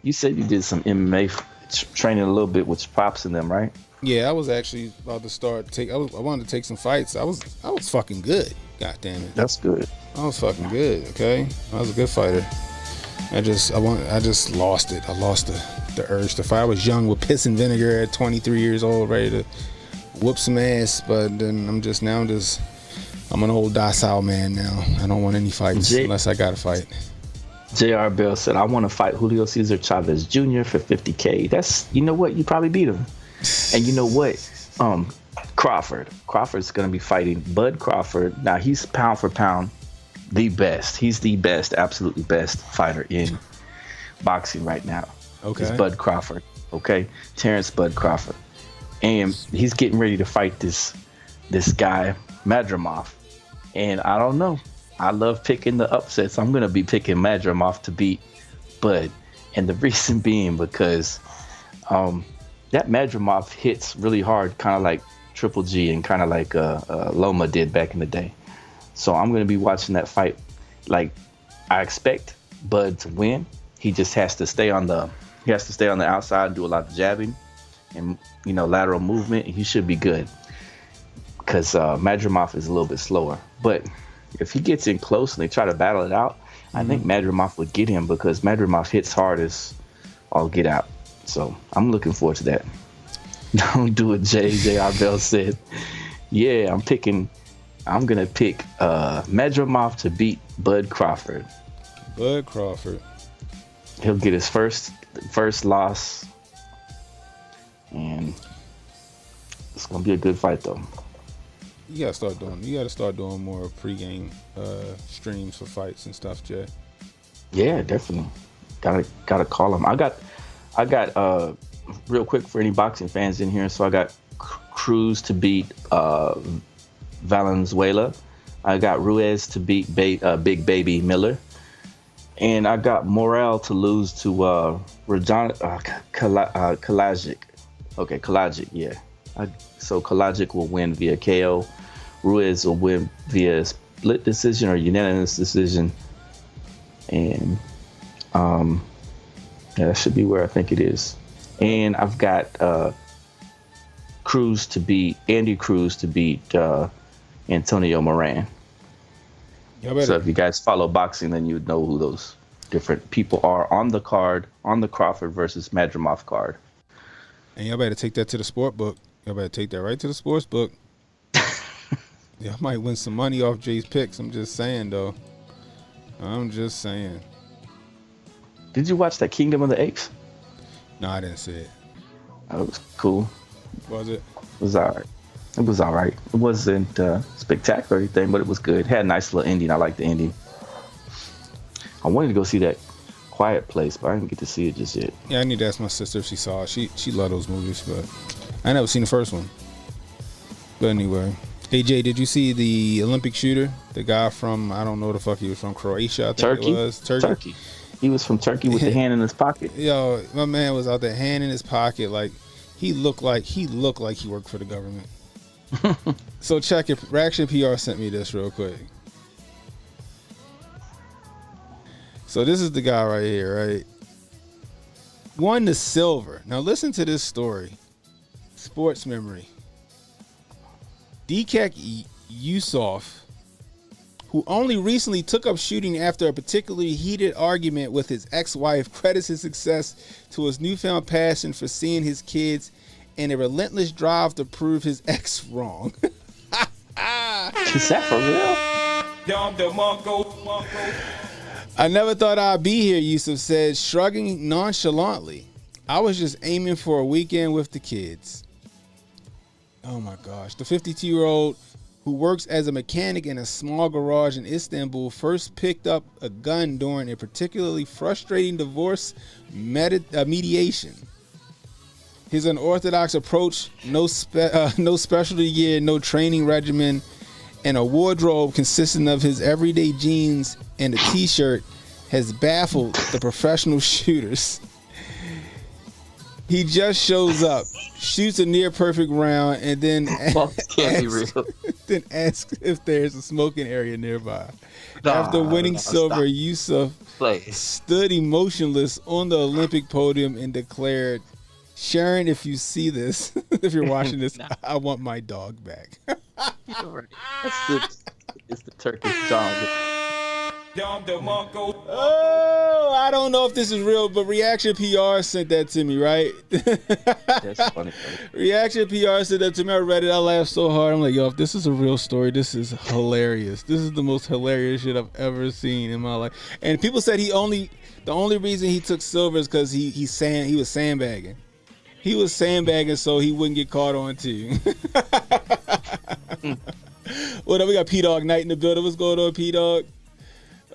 you said you did some MMA training a little bit with Pops and them, right? Yeah, I was actually about to start. I wanted to take some fights. I was fucking good. God damn it. That's good. I was fucking good. Okay, I was a good fighter. I just lost it. I lost the urge to fight. I was young with piss and vinegar at 23 years old, ready to whoop some ass. But then I'm an old docile man now. I don't want any fights unless I gotta fight. J.R. Bell said, I want to fight Julio Cesar Chavez Jr. for $50K. That's, you know what? You probably beat him. And you know what? Crawford's going to be fighting Bud Crawford. Now, he's pound for pound the best. He's the best, absolutely best fighter in boxing right now. Okay. It's Bud Crawford. Okay. Terrence Bud Crawford. And he's getting ready to fight this guy, Madrimov. And I don't know. I love picking the upsets. I'm going to be picking Madrimov to beat Bud. And the reason being because that Madrimov hits really hard, kind of like Triple G and kind of like Loma did back in the day. So I'm going to be watching that fight. Like, I expect Bud to win. He just has to stay on the outside and do a lot of jabbing and, lateral movement. He should be good because Madrimov is a little bit slower. But if he gets in close and they try to battle it out, I think Madrimov would get him because Madrimov hits hard as all get out. So I'm looking forward to that. Don't do it, J.R. Bell said. Yeah, I'm picking I'm gonna pick Medramov to beat Bud Crawford. Bud Crawford. He'll get his first loss, and it's gonna be a good fight though. You gotta start doing more pregame streams for fights and stuff, Jay. Yeah, definitely. Gotta call him. I got real quick for any boxing fans in here. So I got Cruz to beat Valenzuela. I got Ruiz to beat Big Baby Miller. And I got Morel to lose to Kalajic. Okay, Kalajic, yeah. So Kalajic will win via KO. Ruiz will win via split decision or unanimous decision. And yeah, that should be where I think it is. And I've got Andy Cruz to beat Antonio Moran. So if you guys follow boxing, then you would know who those different people are on the card, on the Crawford versus Madrimov card. And y'all better take that to the sport book. Y'all better take that right to the sports book. Y'all might win some money off Jay's picks. I'm just saying, though. I'm just saying. Did you watch that Kingdom of the Apes? No, I didn't see it. Oh, it was cool. Was it? It was all right. It was all right. It wasn't spectacular or anything, but it was good. It had a nice little ending. I liked the ending. I wanted to go see that Quiet Place, but I didn't get to see it just yet. Yeah, I need to ask my sister if she saw it. She loved those movies, but I never seen the first one. But anyway. AJ, did you see the Olympic shooter? The guy from, I don't know the fuck he was from, Croatia, I think it was. Turkey. He was from Turkey with the hand in his pocket. Yo, my man was out there, hand in his pocket, like he looked like he worked for the government. So check it. Reaction PR sent me this real quick. So this is the guy right here, right? Won the silver. Now listen to this story. Sports memory. Dikek Yusuf, who only recently took up shooting after a particularly heated argument with his ex-wife, credits his success to his newfound passion for seeing his kids and a relentless drive to prove his ex wrong. Is that for real? I never thought I'd be here, Yusuf said, shrugging nonchalantly. I was just aiming for a weekend with the kids. Oh my gosh. The 52-year-old who works as a mechanic in a small garage in Istanbul first picked up a gun during a particularly frustrating divorce mediation. His unorthodox approach, no specialty gear, no training regimen, and a wardrobe consisting of his everyday jeans and a t-shirt has baffled the professional shooters. He just shows up, shoots a near perfect round, and then asks if there's a smoking area nearby. After winning silver, Yusuf stood emotionless on the Olympic podium and declared, "Sharon, if you see this, if you're watching this, I want my dog back." It's the Turkish John. Oh, I don't know if this is real, but Reaction PR sent that to me, right? That's funny. Reaction PR sent that to me. I read it. I laughed so hard. I'm like, yo, if this is a real story, this is hilarious. This is the most hilarious shit I've ever seen in my life. And people said the only reason he took silver is because he was sandbagging. He was sandbagging so he wouldn't get caught on too. What up? We got P-Dog Knight in the building. What's going on, P-Dog?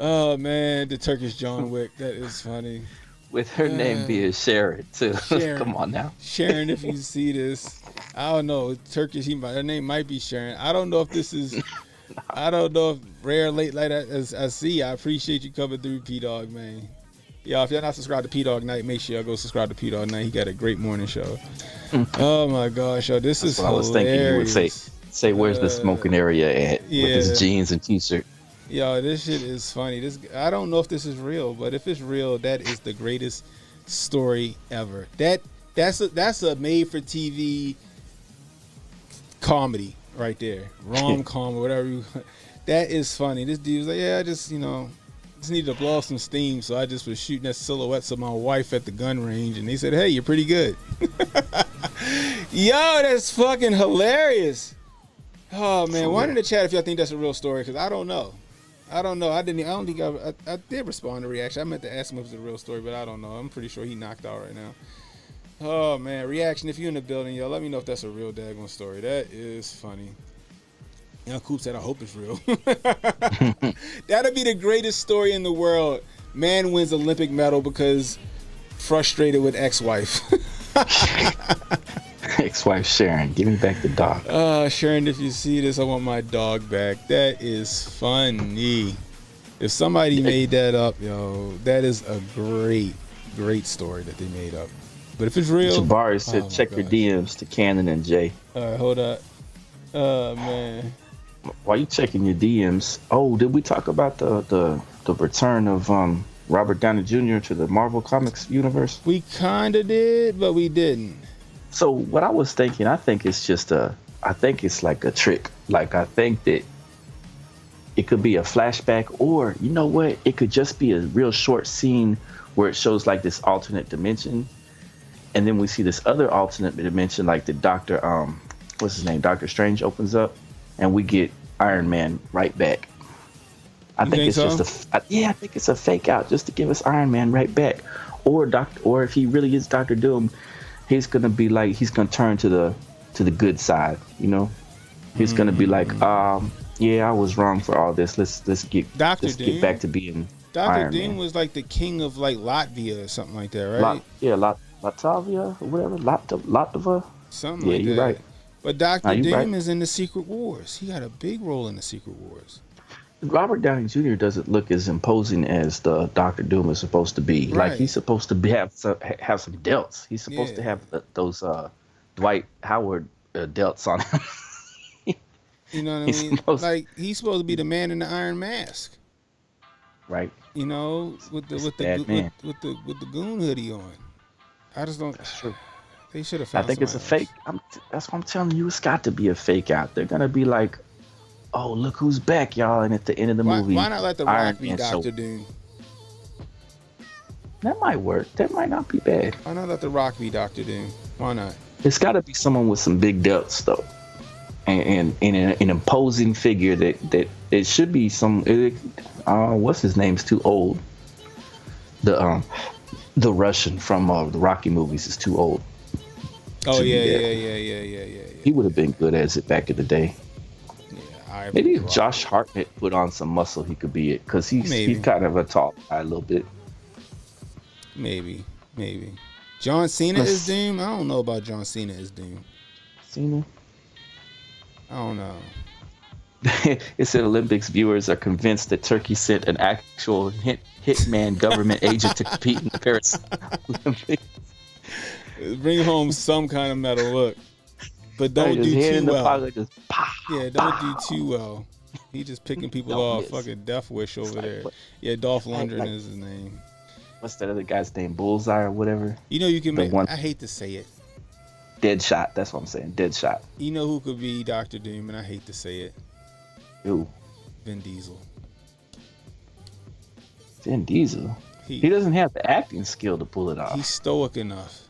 Oh man, the Turkish John Wick. That is funny. With her name being Sharon too. Sharon. Come on now. Sharon, if you see this, I don't know. Turkish, her name might be Sharon. I don't know if this is. I don't know if rare or late like that as I see. I appreciate you coming through, P-Dog, man. Y'all, if y'all not subscribed to P-Dog Night, make sure y'all go subscribe to P-Dog Night. He got a great morning show. Oh my gosh, yo, this is hilarious. I was thinking you would say where's the smoking area at with his jeans and t-shirt. Yo, this shit is funny. I don't know if this is real, but if it's real, that is the greatest story ever. That's a made-for-TV comedy right there, rom-com or whatever. That is funny. This dude was like, yeah, I just needed to blow off some steam, so I just was shooting at silhouettes of my wife at the gun range, and they said, hey, you're pretty good. Yo, that's fucking hilarious. Oh man, one in the chat if y'all think that's a real story, because I don't know. I don't think I did respond to reaction. I meant to ask him if it was a real story, but I don't know. I'm pretty sure he knocked out right now. Oh man, reaction. If you're in the building, y'all, let me know if that's a real daggone story. That is funny. Coop said, I hope it's real. That'd be the greatest story in the world. Man wins Olympic medal because frustrated with ex-wife. Ex-wife Sharon, give me back the dog. Sharon, if you see this, I want my dog back. That is funny. If somebody made that up, yo, that is a great story that they made up. But if it's real, Jabari said, check your DMs to Cannon and Jay. All right, hold up. Oh man. Why you checking your DMs? Oh, did we talk about the return of Robert Downey Jr. to the Marvel Comics universe? We kinda did, but we didn't. So what I was thinking, I think it's like a trick. Like I think that it could be a flashback, or you know what? It could just be a real short scene where it shows like this alternate dimension, and then we see this other alternate dimension, like the Doctor, what's his name? Doctor Strange opens up, and we get Iron Man right back. I think it's so? I think it's a fake out just to give us Iron Man right back, or if he really is Dr. Doom, he's gonna be like he's gonna turn to the good side, you know. He's gonna be like, yeah, I was wrong for all this. Let's get back to being Iron Doom Man. was like the king of like Latvia or something like that, right? Latvia or whatever, Latva. Something like that. You're right. But Dr. Doom is in the Secret Wars. He got a big role in the Secret Wars. Robert Downey Jr. doesn't look as imposing as the Dr. Doom is supposed to be. Right. Like he's supposed to have some delts. He's supposed to have those Dwight Howard delts on him. You know what I mean? Like he's supposed to be the man in the Iron Mask. Right. You know, with the goon hoodie on. I just don't. That's true. They should have found. I think it's a fake. That's what I'm telling you. It's got to be a fake out. They're gonna be like, "Oh, look who's back, y'all!" And at the end of the movie, why not let the Rock be Dr. Doom? That might work. That might not be bad. Why not let the Rock be Dr. Doom? Why not? It's got to be someone with some big delts though, and an imposing figure that it should be some. What's his name's too old. The Russian from the Rocky movies is too old. Oh yeah. He would have been good as it back in the day. Yeah, maybe if Josh Hartnett put on some muscle, he could be it, because he's kind of a tall guy a little bit. Maybe. John Cena is Doom? I don't know about John Cena as Doom. Cena? I don't know. It said Olympics viewers are convinced that Turkey sent an actual hitman government agent to compete in the Paris Olympics. Bring home some kind of medal, look. But don't do too well. Don't do too well. He just picking people off. Fucking Death Wish over there. Yeah, Dolph Lundgren is his name. What's that other guy's name? Bullseye or whatever? You know you can make. I hate to say it. Deadshot. That's what I'm saying. Deadshot. You know who could be Dr. Doom, and I hate to say it. Who? Vin Diesel. Vin Diesel? He doesn't have the acting skill to pull it off. He's stoic enough.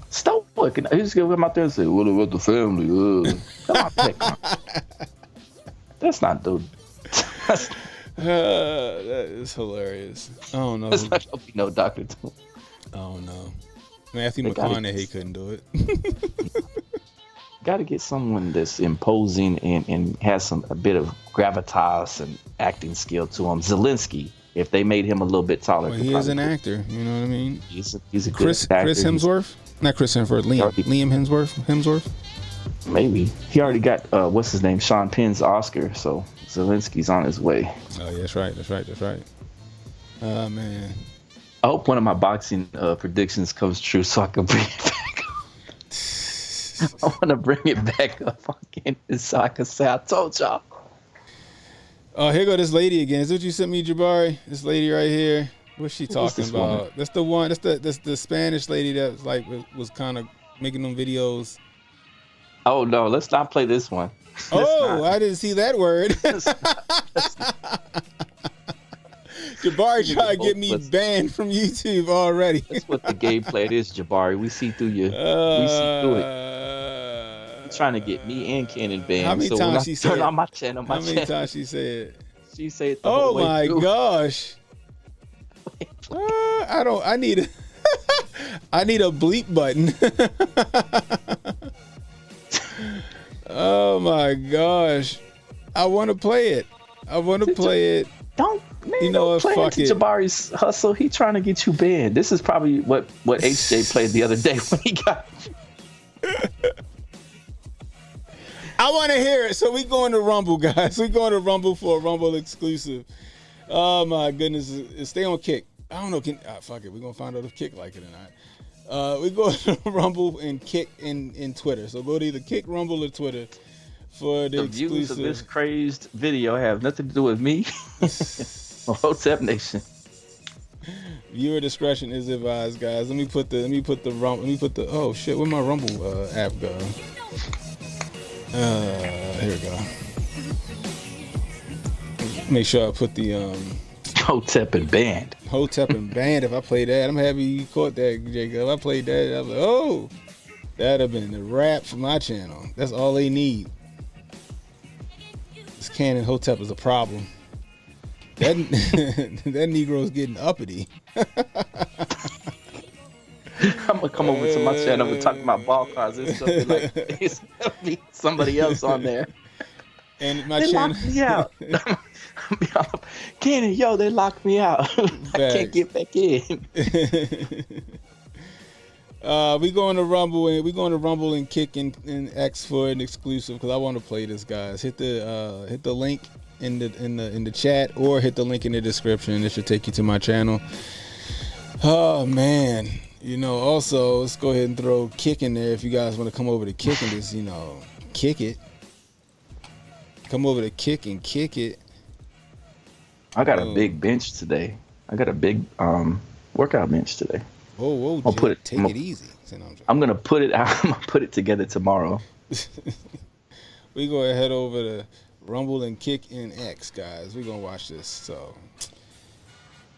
Stoic enough. He's gonna come out there and say, "What about the family?" That's not the. That is hilarious. I don't know. That's not gonna be no Dr. Doom. I don't know. Matthew McConaughey couldn't do it. Got to get someone that's imposing and has a bit of gravitas and acting skill to him. Zelensky, if they made him a little bit taller. Well, he is an actor. You know what I mean? He's a Chris good actor. Chris Hemsworth? Not Chris Hemsworth. Liam Hemsworth? Maybe. He already got, what's his name? Sean Penn's Oscar. So Zelensky's on his way. Oh, yeah, that's right. Oh, man. I hope one of my boxing predictions comes true so I can bring it back. I want to bring it back up again so I can say I told y'all. Oh, here go this lady again. Is that what you sent me, Jabari? This lady right here. What's she talking about? Woman? That's the one. That's the Spanish lady that was kind of making them videos. Oh no, let's not play this one. I didn't see that word. Jabari tried to get me banned from YouTube already. That's what the gameplay is, Jabari. We see through you. We see through it. She's trying to get me and Cannon banned. How many so times when she I said? turn on my channel, How many times she said? She said the Oh whole way my through. gosh. I need a bleep button. Oh my gosh. I want to play it. Don't, man, you know don't what? play Fuck into it. Jabari's hustle. He trying to get you banned. This is probably what HJ played the other day when he got you. I want to hear it. So we going to Rumble, guys. We going to Rumble for a Rumble exclusive. Oh my goodness. Stay on Kick. I don't know. Fuck it. We're going to find out if Kick like it or not. We go to Rumble and Kick in Twitter. So go to either Kick, Rumble, or Twitter for the exclusive. Views of this crazed video have nothing to do with me or Hotep Nation. Viewer discretion is advised, guys. Let me put the oh shit, where my Rumble app go? Here we go. Make sure I put the Hotep and band. Hotep and band. If I play that, I'm happy you caught that, Jacob. If I played that, I was like, oh, that'd have been the rap for my channel. That's all they need. This CannonHotep is a problem. That that Negro's getting uppity. I'm gonna come over to my channel and talk about ball cards. It's gonna be like it's gonna be somebody else on there. And my they channel. locked me out. Cannon, yo, they locked me out. I can't get back in. We going to Rumble and Kick and X for an exclusive because I want to play this, guys. Hit the link in the chat or hit the link in the description. It should take you to my channel. Oh man, also let's go ahead and throw Kick in there if you guys want to come over to Kick and just kick it. Come over to Kick and kick it. I got a big bench today. I got a big workout bench today. Whoa, I'll put it. Take it easy. I'm gonna put it out. I'm gonna put it together tomorrow. We go head over to Rumble and Kick and X, guys. We're gonna watch this. So,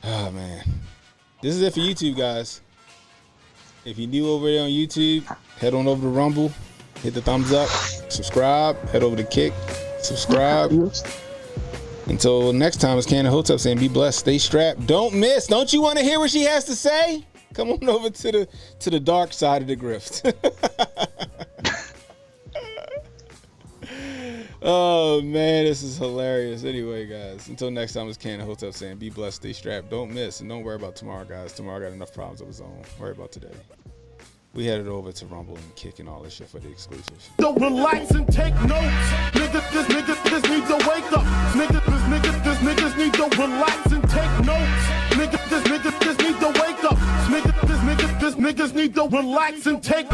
oh man, this is it for YouTube, guys. If you're new over there on YouTube, head on over to Rumble, hit the thumbs up, subscribe, head over to Kick, subscribe. Until next time, it's CannonHotep saying, be blessed, stay strapped, don't miss. Don't you want to hear what she has to say? Come on over to the dark side of the grift. Oh man, this is hilarious. Anyway, guys, until next time, it's CannonHotep saying, be blessed, stay strapped, don't miss, and don't worry about tomorrow, guys. Tomorrow got enough problems of its own. Worry about today. We headed over to Rumble and Kick and all this shit for the exclusives. So relax and take notes. Niggas need to wake up. Niggas need to relax and take notes. Niggas need to wake up. Niggas need to relax and take